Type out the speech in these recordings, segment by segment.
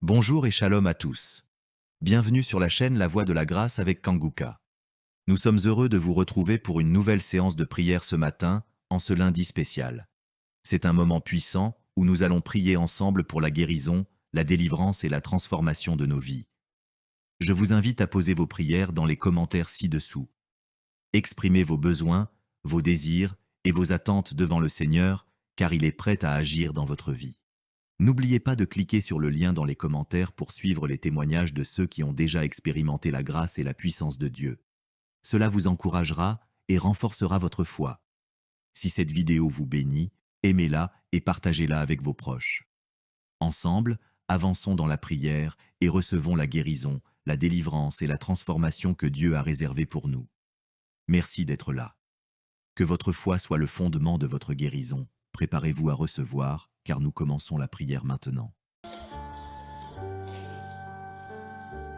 Bonjour et shalom à tous. Bienvenue sur la chaîne La Voix de la Grâce avec Kanguka. Nous sommes heureux de vous retrouver pour une nouvelle séance de prière ce matin, en ce lundi spécial. C'est un moment puissant où nous allons prier ensemble pour la guérison, la délivrance et la transformation de nos vies. Je vous invite à poser vos prières dans les commentaires ci-dessous. Exprimez vos besoins, vos désirs et vos attentes devant le Seigneur, car il est prêt à agir dans votre vie. N'oubliez pas de cliquer sur le lien dans les commentaires pour suivre les témoignages de ceux qui ont déjà expérimenté la grâce et la puissance de Dieu. Cela vous encouragera et renforcera votre foi. Si cette vidéo vous bénit, aimez-la et partagez-la avec vos proches. Ensemble, avançons dans la prière et recevons la guérison, la délivrance et la transformation que Dieu a réservée pour nous. Merci d'être là. Que votre foi soit le fondement de votre guérison. Préparez-vous à recevoir, car nous commençons la prière maintenant.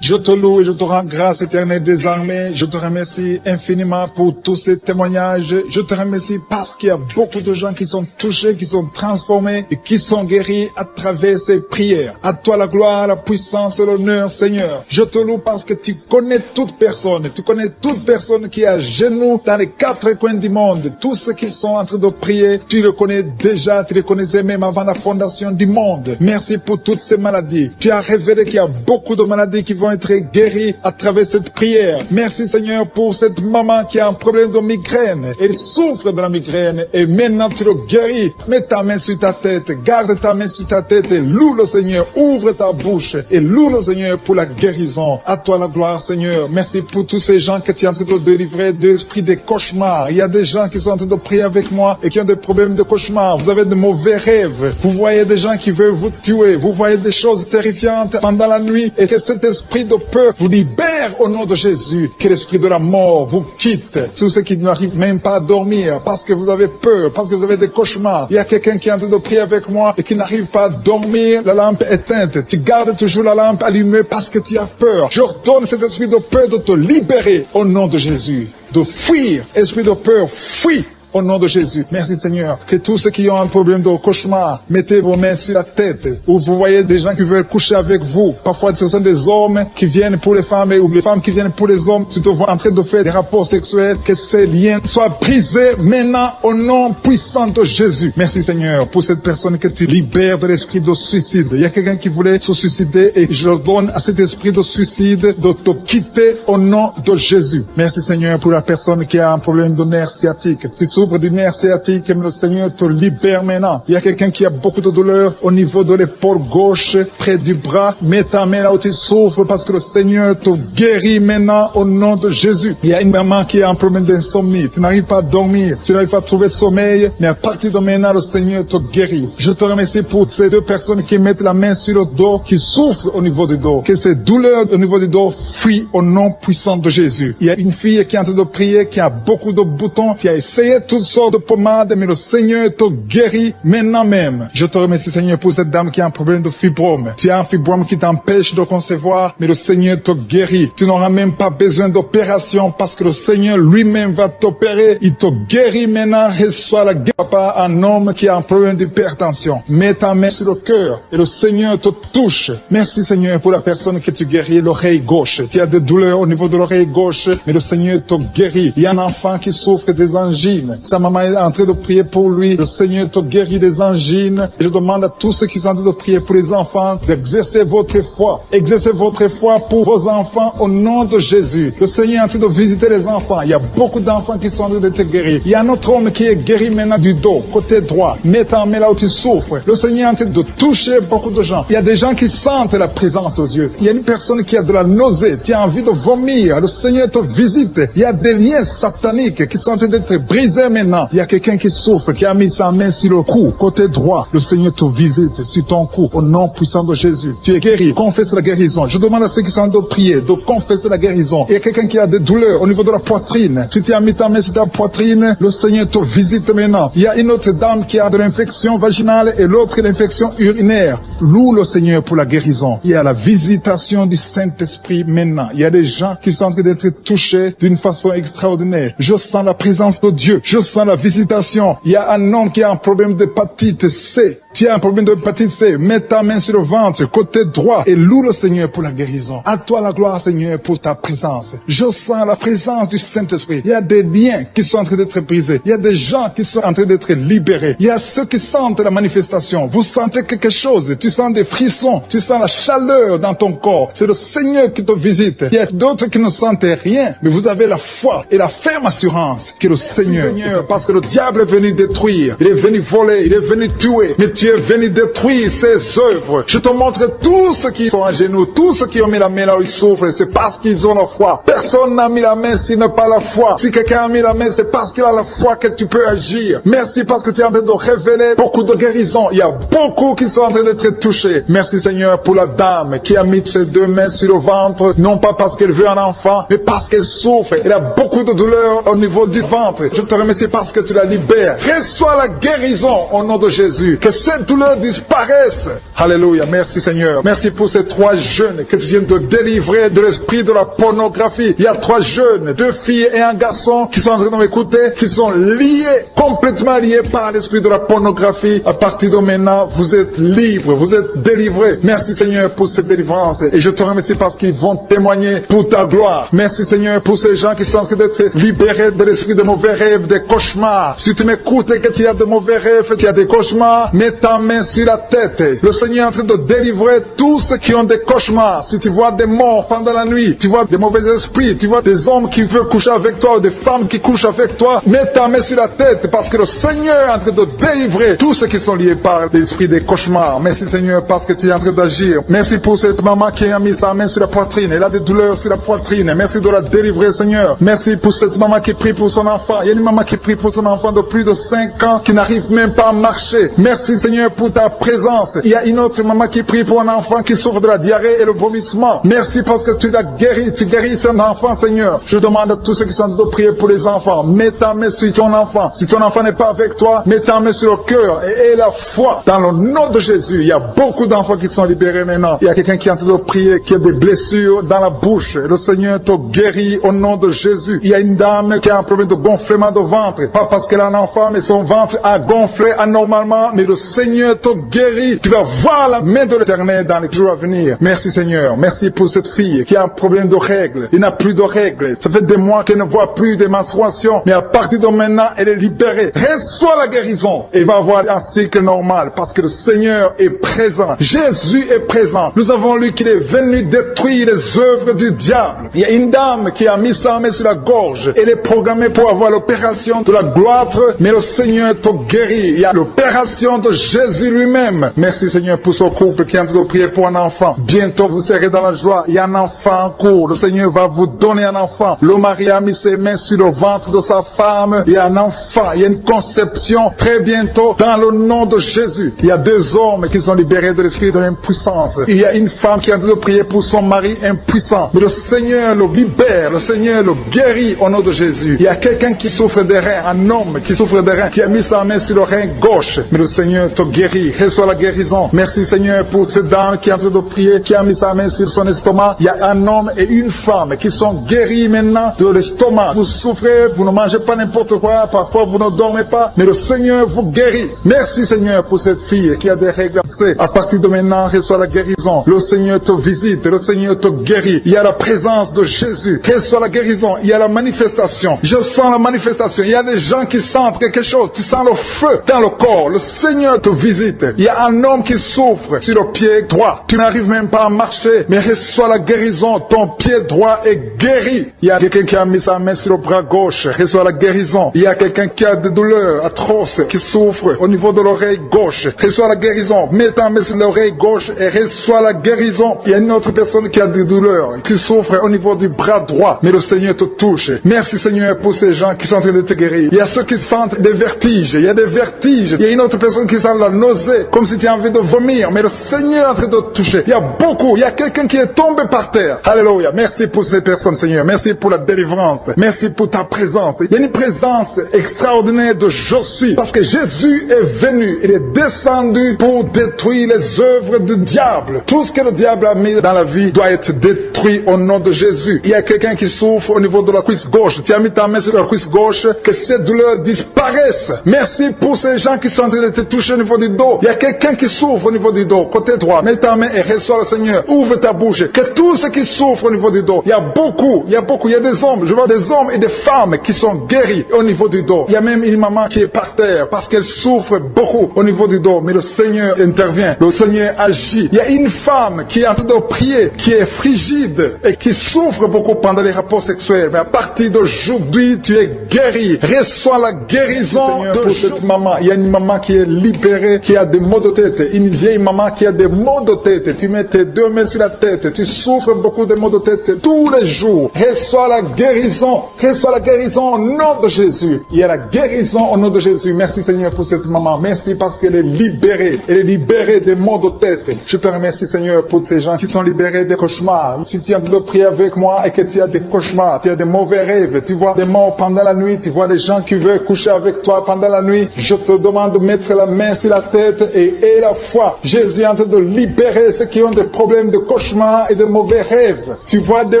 Je te loue et je te rends grâce éternelle des armées. Je te remercie infiniment pour tous ces témoignages. Je te remercie parce qu'il y a beaucoup de gens qui sont touchés, qui sont transformés et qui sont guéris à travers ces prières. À toi la gloire, la puissance et l'honneur, Seigneur. Je te loue parce que tu connais toute personne. Tu connais toute personne qui est à genoux dans les quatre coins du monde. Tous ceux qui sont en train de prier, tu le connais déjà. Tu les connaissais même avant la fondation du monde. Merci pour toutes ces maladies. Tu as révélé qu'il y a beaucoup de maladies qui vont être guérie à travers cette prière. Merci Seigneur pour cette maman qui a un problème de migraine. Elle souffre de la migraine et maintenant tu le guéris. Mets ta main sur ta tête, garde ta main sur ta tête et loue le Seigneur. Ouvre ta bouche et loue le Seigneur pour la guérison. À toi la gloire Seigneur. Merci pour tous ces gens que tu es en train de délivrer de l'esprit des cauchemars. Il y a des gens qui sont en train de prier avec moi et qui ont des problèmes de cauchemars. Vous avez de mauvais rêves. Vous voyez des gens qui veulent vous tuer. Vous voyez des choses terrifiantes pendant la nuit et que cet esprit de peur vous libère au nom de Jésus. Que l'esprit de la mort vous quitte. Tous ceux qui n'arrivent même pas à dormir parce que vous avez peur, parce que vous avez des cauchemars. Il y a quelqu'un qui est en train de prier avec moi et qui n'arrive pas à dormir, la lampe éteinte. Tu gardes toujours la lampe allumée parce que tu as peur. J'ordonne cet esprit de peur de te libérer au nom de Jésus. De fuir. Esprit de peur, fuis. Au nom de Jésus. Merci Seigneur. Que tous ceux qui ont un problème de cauchemar, mettez vos mains sur la tête. Ou vous voyez des gens qui veulent coucher avec vous. Parfois ce sont des hommes qui viennent pour les femmes ou les femmes qui viennent pour les hommes. Tu te vois en train de faire des rapports sexuels. Que ces liens soient brisés maintenant au nom puissant de Jésus. Merci Seigneur pour cette personne que tu libères de l'esprit de suicide. Il y a quelqu'un qui voulait se suicider et je donne à cet esprit de suicide de te quitter au nom de Jésus. Merci Seigneur pour la personne qui a un problème de nerf sciatique. Tu souffres du nerf sciatique, le Seigneur te libère maintenant. Il y a quelqu'un qui a beaucoup de douleur au niveau de l'épaule gauche, près du bras. Mets ta main là où tu souffres parce que le Seigneur te guérit maintenant au nom de Jésus. Il y a une maman qui a un problème d'insomnie. Tu n'arrives pas à dormir, tu n'arrives pas à trouver sommeil, mais à partir de maintenant, le Seigneur te guérit. Je te remercie pour ces deux personnes qui mettent la main sur le dos, qui souffrent au niveau du dos. Que ces douleurs au niveau du dos fuient au nom puissant de Jésus. Il y a une fille qui est en train de prier, qui a beaucoup de boutons, qui a essayé toutes sortes de pommades, mais le Seigneur te guérit maintenant même. Je te remercie Seigneur pour cette dame qui a un problème de fibrome. Tu as un fibrome qui t'empêche de concevoir, mais le Seigneur te guérit. Tu n'auras même pas besoin d'opération parce que le Seigneur lui-même va t'opérer. Il te guérit maintenant. Reçois la guérison par un homme qui a un problème d'hypertension. Mets ta main sur le cœur et le Seigneur te touche. Merci Seigneur pour la personne que tu guéris, l'oreille gauche. Tu as des douleurs au niveau de l'oreille gauche, mais le Seigneur te guérit. Il y a un enfant qui souffre des angines. Sa maman est en train de prier pour lui. Le Seigneur te guérit des angines. Et je demande à tous ceux qui sont en train de prier pour les enfants d'exercer votre foi. Exercez votre foi pour vos enfants au nom de Jésus. Le Seigneur est en train de visiter les enfants. Il y a beaucoup d'enfants qui sont en train d'être guéris. Il y a un autre homme qui est guéri maintenant du dos, côté droit. Mets ta main là où tu souffres. Le Seigneur est en train de toucher beaucoup de gens. Il y a des gens qui sentent la présence de Dieu. Il y a une personne qui a de la nausée. Tu as envie de vomir. Le Seigneur te visite. Il y a des liens sataniques qui sont en train d'être brisés maintenant. Il y a quelqu'un qui souffre, qui a mis sa main sur le cou, côté droit. Le Seigneur te visite sur ton cou, au nom puissant de Jésus. Tu es guéri. Confesse la guérison. Je demande à ceux qui sont en train de prier de confesser la guérison. Il y a quelqu'un qui a des douleurs au niveau de la poitrine. Si tu as mis ta main sur ta poitrine, le Seigneur te visite maintenant. Il y a une autre dame qui a de l'infection vaginale et l'autre l'infection urinaire. Loue le Seigneur pour la guérison. Il y a la visitation du Saint-Esprit maintenant. Il y a des gens qui sont en train d'être touchés d'une façon extraordinaire. Je sens la présence de Dieu. Je sens la visitation. Il y a un homme qui a un problème d'hépatite C. Tu as un problème de hépatite C, mets ta main sur le ventre, côté droit, et loue le Seigneur pour la guérison. À toi la gloire, Seigneur, pour ta présence. Je sens la présence du Saint-Esprit. Il y a des liens qui sont en train d'être brisés. Il y a des gens qui sont en train d'être libérés. Il y a ceux qui sentent la manifestation. Vous sentez quelque chose. Tu sens des frissons. Tu sens la chaleur dans ton corps. C'est le Seigneur qui te visite. Il y a d'autres qui ne sentent rien, mais vous avez la foi et la ferme assurance que le Seigneur, parce que le diable est venu détruire. Il est venu voler. Il est venu tuer. Mais tu es venu détruire ses œuvres. Je te montre tous ceux qui sont à genoux, tous ceux qui ont mis la main là où ils souffrent, c'est parce qu'ils ont la foi. Personne n'a mis la main s'il n'a pas la foi. Si quelqu'un a mis la main, c'est parce qu'il a la foi que tu peux agir. Merci parce que tu es en train de révéler beaucoup de guérisons. Il y a beaucoup qui sont en train d'être touchés. Merci Seigneur pour la dame qui a mis ses deux mains sur le ventre, non pas parce qu'elle veut un enfant, mais parce qu'elle souffre. Elle a beaucoup de douleur au niveau du ventre. Je te remercie parce que tu la libères. Reçois la guérison au nom de Jésus. Que cette douleur disparaisse. Alléluia. Merci Seigneur. Merci pour ces 3 jeunes que tu viens de délivrer de l'esprit de la pornographie. Il y a 3 jeunes, 2 filles et un garçon qui sont en train de m'écouter, qui sont liés, complètement liés par l'esprit de la pornographie. À partir de maintenant, vous êtes libres, vous êtes délivrés. Merci Seigneur pour cette délivrance. Et je te remercie parce qu'ils vont témoigner pour ta gloire. Merci Seigneur pour ces gens qui sont en train d'être libérés de l'esprit de mauvais rêves, des cauchemars. Si tu m'écoutes et que tu as de mauvais rêves, tu as des cauchemars, mets ta main sur la tête. Le Seigneur est en train de délivrer tous ceux qui ont des cauchemars. Si tu vois des morts pendant la nuit, tu vois des mauvais esprits, tu vois des hommes qui veulent coucher avec toi ou des femmes qui couchent avec toi, mets ta main sur la tête parce que le Seigneur est en train de délivrer tous ceux qui sont liés par l'esprit des cauchemars. Merci Seigneur parce que tu es en train d'agir. Merci pour cette maman qui a mis sa main sur la poitrine. Elle a des douleurs sur la poitrine. Merci de la délivrer Seigneur. Merci pour cette maman qui prie pour son enfant. Il y a une maman qui prie pour son enfant de plus de 5 ans qui n'arrive même pas à marcher. Merci Seigneur pour ta présence. Il y a une autre maman qui prie pour un enfant qui souffre de la diarrhée et le vomissement. Merci parce que tu l'as guéri. Tu guéris cet enfant Seigneur. Je demande à tous ceux qui sont en train de prier pour les enfants. Mets ta main sur ton enfant. Si ton enfant n'est pas avec toi, mets ta main sur le cœur et aie la foi. Dans le nom de Jésus, il y a beaucoup d'enfants qui sont libérés maintenant. Il y a quelqu'un qui est en train de prier, qui a des blessures dans la bouche. Le Seigneur te guérit au nom de Jésus. Il y a une dame qui a un problème de gonflement de ventre. Pas parce qu'elle a un enfant, mais son ventre a gonflé anormalement. Mais le Seigneur te guérit. Tu vas voir la main de l'Éternel dans les jours à venir. Merci Seigneur. Merci pour cette fille qui a un problème de règles. Il n'a plus de règles. Ça fait des mois qu'elle ne voit plus de menstruation. Mais à partir de maintenant, elle est libérée. Reçois la guérison. Et va avoir un cycle normal parce que le Seigneur est présent. Jésus est présent. Nous avons lu qu'il est venu détruire les œuvres du diable. Il y a une dame qui a mis sa main sur la gorge. Elle est programmée pour avoir l'opération de la gloire, mais le Seigneur te guérit. Il y a l'opération de Jésus lui-même. Merci Seigneur pour ce couple qui est en train de prier pour un enfant. Bientôt vous serez dans la joie. Il y a un enfant en cours. Le Seigneur va vous donner un enfant. Le mari a mis ses mains sur le ventre de sa femme. Il y a un enfant. Il y a une conception très bientôt dans le nom de Jésus. Il y a 2 hommes qui sont libérés de l'esprit de l'impuissance. Il y a une femme qui est en train de prier pour son mari impuissant. Mais le Seigneur le libère. Le Seigneur le guérit au nom de Jésus. Il y a quelqu'un qui souffre des reins. Un homme qui souffre des reins. Qui a mis sa main sur le rein gauche. Mais le Seigneur te guérit. Reçois la guérison. Merci Seigneur pour cette dame qui est en train de prier. Qui a mis sa main sur son estomac. Il y a un homme et une femme qui sont guéris maintenant de l'estomac. Vous souffrez. Vous ne mangez pas n'importe quoi. Parfois vous ne dormez pas. Mais le Seigneur vous guérit. Merci Seigneur pour cette fille qui a des règles. À partir de maintenant, reçois la guérison. Le Seigneur te visite. Le Seigneur te guérit. Il y a la présence de Jésus. Reçois la guérison. Il y a la manifestation. Je sens la manifestation. Il y a des gens qui sentent quelque chose. Tu sens le feu dans le corps. Le Seigneur te visite. Il y a un homme qui souffre sur le pied droit. Tu n'arrives même pas à marcher. Mais reçois la guérison. Ton pied droit est guéri. Il y a quelqu'un qui a mis sa main sur le bras gauche. Reçois la guérison. Il y a quelqu'un qui a des douleurs atroces, qui souffre au niveau de l'oreille gauche. Reçois la guérison. Mets ta main sur l'oreille gauche et reçois la guérison. Il y a une autre personne qui a des douleurs, qui souffre au niveau du bras droit. Mais le Seigneur te touche. Merci Seigneur pour ces gens qui sont en train de te guérir. Il y a ceux qui sentent des vertiges. Il y a des vertiges. Il y a une autre personne qui sent la nausée, comme si tu as envie de vomir. Mais le Seigneur est en train de te toucher. Il y a beaucoup. Il y a quelqu'un qui est tombé par terre. Alléluia. Merci pour ces personnes Seigneur. Merci pour la délivrance. Merci pour ta présence. Il y a une présence extraordinaire de je suis. Parce que Jésus est venu. Il est descendu pour détruire les œuvres du diable. Tout ce que le diable a mis dans la vie doit être détruit au nom de Jésus. Il y a quelqu'un qui souffre au niveau de la cuisse gauche. Tu as mis ta main sur la cuisse gauche. Que ces douleurs disparaissent. Merci pour ces gens qui sont en train de te toucher niveau du dos. Il y a quelqu'un qui souffre au niveau du dos. Côté droit, mets ta main et reçois le Seigneur. Ouvre ta bouche. Que tous ceux qui souffrent au niveau du dos, il y a beaucoup, il y a des hommes, je vois des hommes et des femmes qui sont guéris au niveau du dos. Il y a même une maman qui est par terre parce qu'elle souffre beaucoup au niveau du dos. Mais le Seigneur intervient, le Seigneur agit. Il y a une femme qui est en train de prier, qui est frigide et qui souffre beaucoup pendant les rapports sexuels. Mais à partir d'aujourd'hui, tu es guéri. Reçois la guérison de cette maman. Il y a une maman qui est libérée, qui a des maux de tête. Une vieille maman qui a des maux de tête. Tu mets tes deux mains sur la tête. Tu souffres beaucoup de maux de tête tous les jours. Reçois la guérison. Reçois la guérison au nom de Jésus. Il y a la guérison au nom de Jésus. Merci Seigneur pour cette maman. Merci parce qu'elle est libérée. Elle est libérée des maux de tête. Je te remercie Seigneur pour ces gens qui sont libérés des cauchemars. Si tu as de prier avec moi et que tu as des cauchemars, tu as des mauvais rêves, tu vois des morts pendant la nuit, tu vois des gens qui veulent coucher avec toi pendant la nuit, je te demande de mettre la main sur la tête et la foi. Jésus est en train de libérer ceux qui ont des problèmes de cauchemars et de mauvais rêves. Tu vois des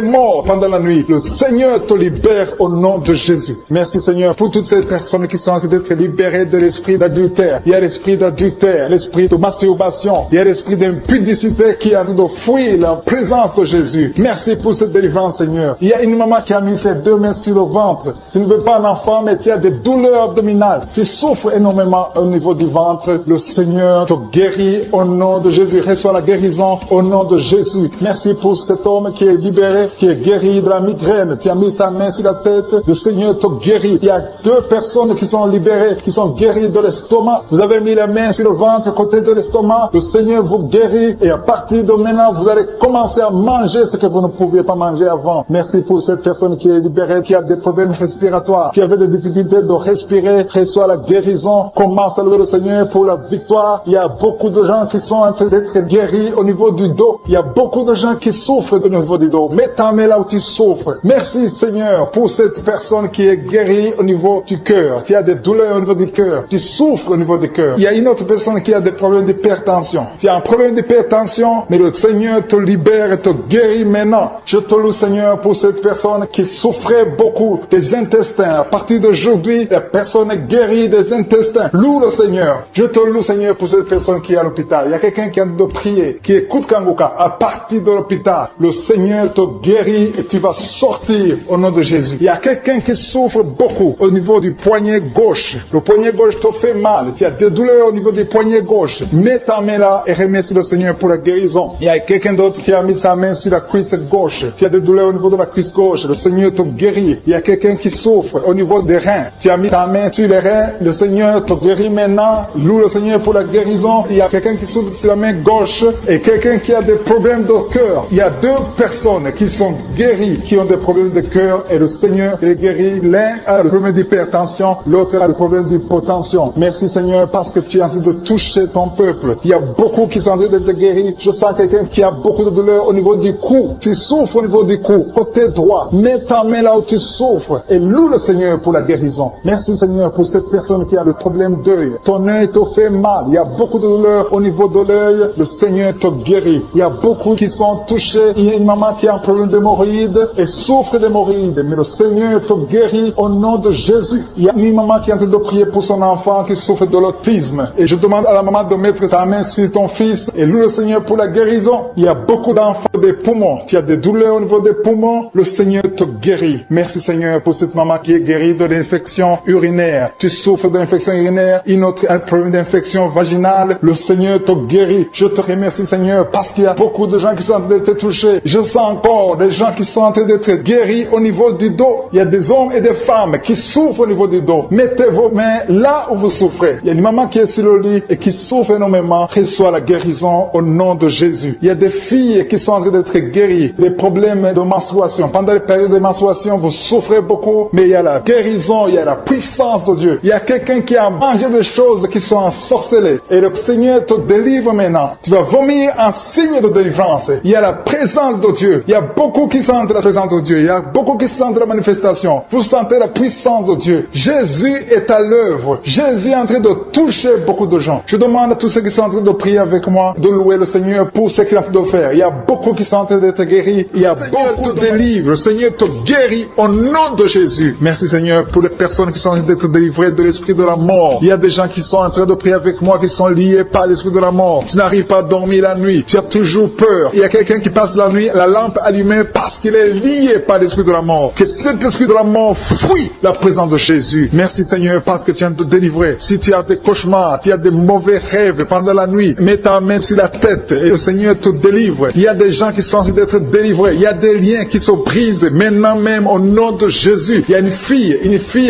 morts pendant la nuit. Le Seigneur te libère au nom de Jésus. Merci Seigneur pour toutes ces personnes qui sont en train d'être libérées de l'esprit d'adultère. Il y a l'esprit d'adultère, l'esprit de masturbation, il y a l'esprit d'impudicité qui est en train de fuir la présence de Jésus. Merci pour cette délivrance Seigneur. Il y a une maman qui a mis ses deux mains sur le ventre. Tu ne veux pas un enfant mais tu as des douleurs abdominales. Tu souffres énormément au niveau du ventre. Le Seigneur te guérit au nom de Jésus. Reçois la guérison au nom de Jésus. Merci pour cet homme qui est libéré, qui est guéri de la migraine. Tu as mis ta main sur la tête. Le Seigneur te guérit. Il y a deux personnes qui sont libérées, qui sont guéries de l'estomac. Vous avez mis la main sur le ventre, côté de l'estomac. Le Seigneur vous guérit et à partir de maintenant, vous allez commencer à manger ce que vous ne pouviez pas manger avant. Merci pour cette personne qui est libérée, qui a des problèmes respiratoires, qui avait des difficultés de respirer. Reçois la guérison. Commence à louer le Seigneur pour la victoire. Il y a beaucoup de gens qui sont en train d'être guéris au niveau du dos. Il y a beaucoup de gens qui souffrent au niveau du dos. Mets ta main là où tu souffres. Merci Seigneur pour cette personne qui est guérie au niveau du cœur. Tu as des douleurs au niveau du cœur. Tu souffres au niveau du cœur. Il y a une autre personne qui a des problèmes d'hypertension. Tu as un problème d'hypertension, mais le Seigneur te libère et te guérit maintenant. Je te loue Seigneur pour cette personne qui souffrait beaucoup des intestins. À partir d'aujourd'hui, la personne est guérie des intestins. Loue le Seigneur. Je te loue Seigneur pour cette personne qui est à l'hôpital. Il y a quelqu'un qui est en train de prier, qui écoute Kanguka. À partir de l'hôpital, le Seigneur te guérit et tu vas sortir au nom de Jésus. Il y a quelqu'un qui souffre beaucoup au niveau du poignet gauche. Le poignet gauche te fait mal. Tu as des douleurs au niveau du poignet gauche. Mets ta main là et remercie le Seigneur pour la guérison. Il y a quelqu'un d'autre qui a mis sa main sur la cuisse gauche. Tu as des douleurs au niveau de la cuisse gauche. Le Seigneur te guérit. Il y a quelqu'un qui souffre au niveau des reins. Tu as mis ta main sur les reins. Le Seigneur te guérit maintenant. Loue le Seigneur pour la guérison. Il y a quelqu'un qui souffre sur la main gauche et quelqu'un qui a des problèmes de cœur. Il y a deux personnes qui sont guéries, qui ont des problèmes de cœur et le Seigneur les guérit. L'un a le problème d'hypertension, l'autre a le problème d'hypotension. Merci Seigneur parce que tu es en train de toucher ton peuple. Il y a beaucoup qui sont en train d'être guéris. Je sens quelqu'un qui a beaucoup de douleur au niveau du cou. Tu souffres au niveau du cou, côté droit. Mets ta main là où tu souffres et loue le Seigneur pour la guérison. Merci Seigneur pour cette personne qui a le problème d'œil. Ton œil te fait mal. Il y a beaucoup de douleur au niveau de l'œil. Le Seigneur te guérit. Il y a beaucoup qui sont touchés. Il y a une maman qui a un problème d'hémorroïdes et souffre d'hémorroïdes. Mais le Seigneur te guérit au nom de Jésus. Il y a une maman qui est en train de prier pour son enfant qui souffre de l'autisme. Et je demande à la maman de mettre sa main sur ton fils et loue le Seigneur pour la guérison. Il y a beaucoup d'enfants des poumons. Tu as des douleurs au niveau des poumons. Le Seigneur te guérit. Merci Seigneur pour cette maman qui est guérie de l'infection urinaire. Tu souffres de l'infection urinaire. Une autre a un problème d'infection vaginale. Le Seigneur te guérit. Je te remercie Seigneur parce qu'il y a beaucoup de gens qui sont en train d'être touchés. Je sens encore des gens qui sont en train d'être guéris au niveau du dos. Il y a des hommes et des femmes qui souffrent au niveau du dos. Mettez vos mains là où vous souffrez. Il y a une maman qui est sur le lit et qui souffre énormément. Reçois la guérison au nom de Jésus. Il y a des filles qui sont en train d'être guéries des problèmes de menstruation. Pendant les périodes de menstruation, vous souffrez beaucoup, mais il y a la guérison, il y a la puissance de Dieu. Il y a quelqu'un qui a mangé des choses qui sont ensorcelées et le Seigneur te délivre maintenant. Tu vas vomir un signe de délivrance. Il y a la présence de Dieu. Il y a beaucoup qui sentent la présence de Dieu. Il y a beaucoup qui sentent la manifestation. Vous sentez la puissance de Dieu. Jésus est à l'œuvre. Jésus est en train de toucher beaucoup de gens. Je demande à tous ceux qui sont en train de prier avec moi de louer le Seigneur pour ce qu'il a fait de faire. Il y a beaucoup qui sont en train d'être guéris. Il y a beaucoup de délivres. Le Seigneur te guérit au nom de Jésus. Merci Seigneur pour les personnes qui sont en train d'être délivrées de l'esprit de la mort. Il y a des gens qui sont en train de prier avec moi qui sont liés par l'esprit de la mort. Tu n'arrives pas à dormir la nuit. Tu as toujours peur. Il y a quelqu'un qui passe la nuit, la lampe allumée parce qu'il est lié par l'esprit de la mort. Que cet esprit de la mort fuit la présence de Jésus. Merci Seigneur parce que tu viens de te délivrer. Si tu as des cauchemars, tu as des mauvais rêves pendant la nuit, mets ta main sur la tête et le Seigneur te délivre. Il y a des gens qui sont en train d'être délivrés. Il y a des liens qui se brisent maintenant même au nom de Jésus. Il y a une fille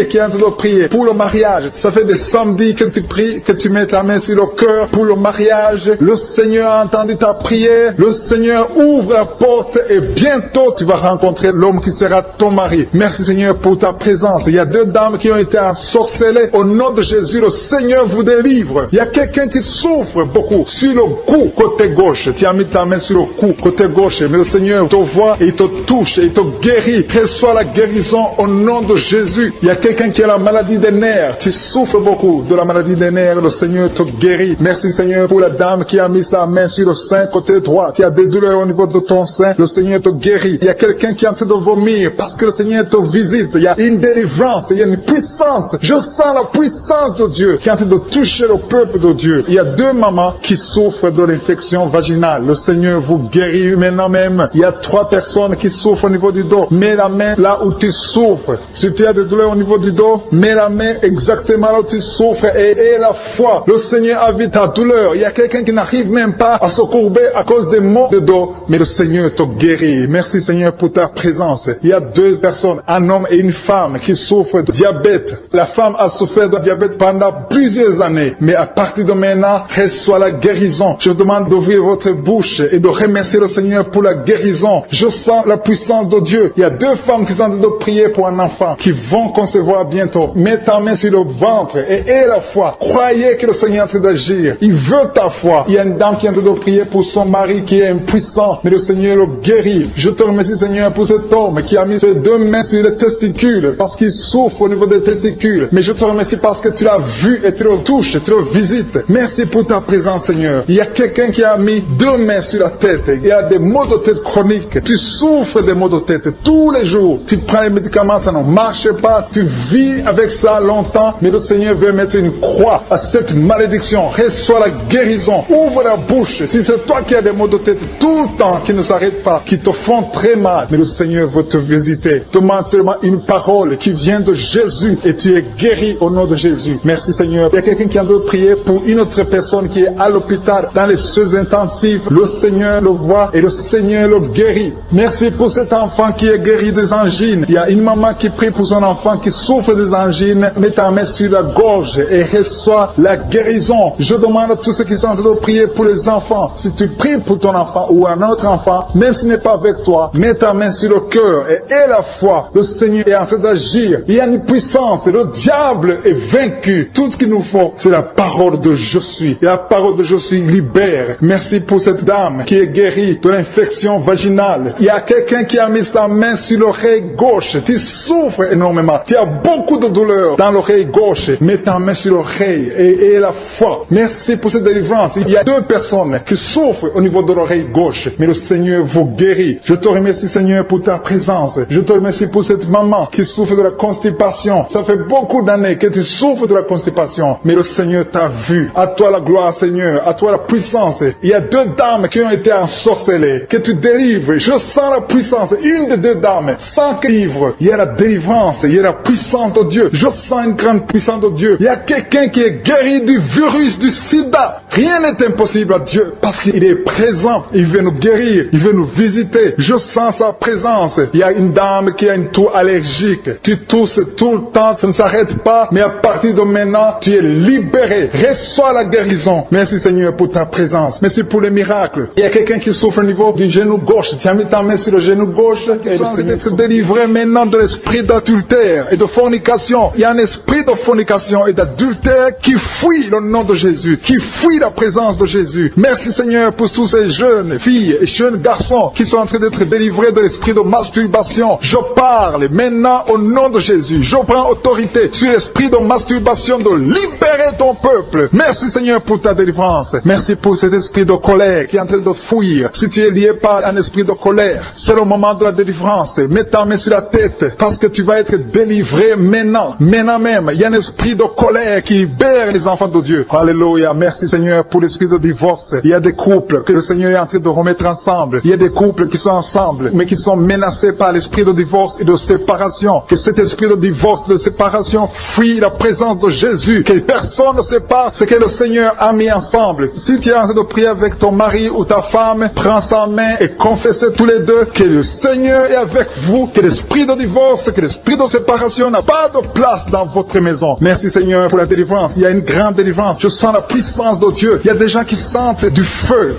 qui est en train de prier pour le mariage. Ça fait des samedis que tu pries, que tu mets ta main sur le cœur pour le mariage. Le Seigneur a entendu ta prière. Le Seigneur ouvre la porte et bientôt tu vas rencontrer l'homme qui sera ton mari. Merci Seigneur pour ta présence. Il y a deux dames qui ont été ensorcelées. Au nom de Jésus, le Seigneur vous délivre. Il y a quelqu'un qui souffre beaucoup sur le cou, côté gauche. Tu as mis ta main sur le cou, côté gauche. Mais le Seigneur te voit et il te touche et il te guérit. Reçois la guérison au nom de Jésus. Il y a quelqu'un qui a la maladie des nerfs. Tu souffres beaucoup de la maladie des nerfs. Le Seigneur te guérit. Merci Seigneur pour la dame qui a mis sa main sur le sein, côté droit. Tu as des douleurs au niveau de ton sein. Le Seigneur te guérit. Il y a quelqu'un qui est en train de vomir parce que le Seigneur te visite. Il y a une délivrance. Il y a une puissance. Je sens la puissance de Dieu qui est en train de toucher le peuple de Dieu. Il y a deux mamans qui souffrent de l'infection vaginale. Le Seigneur vous guérit maintenant même. Il y a 3 personnes qui souffrent au niveau du dos. Mets la main là où tu souffres. Si tu as des douleurs au niveau du dos, mets la main exactement là où tu souffres et aie la foi. Le Seigneur a vu ta douleur. Il y a quelqu'un qui n'arrive même pas à se courber à cause des maux de dos, mais le Seigneur te guérit. Merci Seigneur pour ta présence. Il y a 2 personnes, un homme et une femme qui souffrent de diabète. La femme a souffert de diabète pendant plusieurs années, mais à partir de maintenant, reçoit la guérison. Je vous demande d'ouvrir votre bouche et de remercier le Seigneur pour la guérison. Je sens la puissance de Dieu. Il y a 2 femmes qui sont en train de prier pour un enfant qui vont concevoir bientôt. Mets ta main sur le ventre et aie la foi. Croyez que le Seigneur est en train d'agir. Il veut ta foi. Il y a une dame qui est en train de prier pour son mari qui est impuissant, mais le Seigneur le guérit. Je te remercie Seigneur pour cet homme qui a mis ses 2 mains sur les testicules parce qu'il souffre au niveau des testicules. Mais je te remercie parce que tu l'as vu et tu le touches, tu le visites. Merci pour ta présence Seigneur. Il y a quelqu'un qui a mis 2 mains sur la tête. Il y a des maux de tête chroniques. Tu souffres des maux de tête tous les jours. Tu prends les médicaments, ça ne marche pas. Tu vis avec ça longtemps, mais le Seigneur veut mettre une croix à cette malédiction. Reçois la guérison. Ouvre la bouche. Si c'est toi qui as des maux de tête tout le temps, qui ne s'arrêtent pas, qui te font très mal, mais le Seigneur veut te visiter. Demande seulement une parole qui vient de Jésus et tu es guéri au nom de Jésus. Merci Seigneur. Il y a quelqu'un qui a de prier pour une autre personne qui est à l'hôpital dans les soins intensifs. Le Seigneur le voit et le Seigneur le guérit. Merci pour cet enfant qui est guéri des angines. Il y a une maman qui prie pour son enfant qui souffre des angines. Mets ta main sur la gorge et reçois la guérison. Je demande à tous ceux qui sont en train de prier pour les enfants. Si tu pries pour ton enfant ou un autre enfant, même s'il n'est pas avec toi, mets ta main sur le cœur et aie la foi. Le Seigneur est en train d'agir. Il y a une puissance. Le diable est vaincu. Tout ce qu'il nous faut, c'est la parole de je suis. Et la parole de je suis libère. Merci pour cette dame qui est guérie de l'infection vaginale. Il y a quelqu'un qui a mis sa main sur l'oreille gauche. Tu souffres énormément. Tu as beaucoup de douleur dans l'oreille gauche. Mets ta main sur l'oreille et aie la foi. Merci pour cette délivrance. Il y a 2 personnes qui souffrent au niveau de l'oreille gauche. Mais le Seigneur vous guérit. Je te remercie Seigneur pour ta présence. Je te remercie pour cette maman qui souffre de la constipation. Ça fait beaucoup d'années que tu souffres de la constipation. Mais le Seigneur t'a vu. À toi la gloire Seigneur. À toi la puissance. Il y a 2 dames qui ont été ensorcelées. Que tu délivres. Je sens la puissance. Une des 2 dames. Sans que livre. Il y a la délivrance. Il y a la puissance de Dieu. Je sens une grande puissance de Dieu. Il y a quelqu'un qui est guéri du virus du sida. Rien n'est impossible à Dieu parce qu'il est présent. Il veut nous guérir. Il veut nous visiter. Je sens sa présence. Il y a une dame qui a une toux allergique. Tu tousses tout le temps. Ça ne s'arrête pas. Mais à partir de maintenant, tu es libéré. Reçois la guérison. Merci Seigneur pour ta présence. Merci pour les miracles. Il y a quelqu'un qui souffre au niveau du genou gauche. Tu as mis ta main sur le genou gauche. Et le Seigneur être délivré maintenant de l'esprit d'adultère et de fornication. Il y a un esprit de fornication et d'adultère qui fuit le nom de Jésus, qui fuit la présence de Jésus. Merci Seigneur pour tous ces jeunes filles et jeunes garçons qui sont en train d'être délivrés de l'esprit de masturbation. Je parle maintenant au nom de Jésus. Je prends autorité sur l'esprit de masturbation de libérer ton peuple. Merci Seigneur pour ta délivrance. Merci pour cet esprit de colère qui est en train de fuir. Si tu es lié par un esprit de colère, c'est le moment de la délivrance. Mets ta main sur la tête parce que tu vas être délivré maintenant. Maintenant même, il y a un esprit de colère qui libère libérer les enfants de Dieu. Alléluia. Merci Seigneur pour l'esprit de divorce. Il y a des couples que le Seigneur est en train de remettre ensemble. Il y a des couples qui sont ensemble, mais qui sont menacés par l'esprit de divorce et de séparation. Que cet esprit de divorce, de séparation, fuit la présence de Jésus. Que personne ne sépare ce que le Seigneur a mis ensemble. Si tu es en train de prier avec ton mari ou ta femme, prends sa main et confessez tous les deux que le Seigneur est avec vous, que l'esprit de divorce, que l'esprit de séparation n'a pas de place dans votre maison. Merci Seigneur pour la délivrance. Il y a une grande délivrance. Je sens la puissance de Dieu. Il y a des gens qui sentent du feu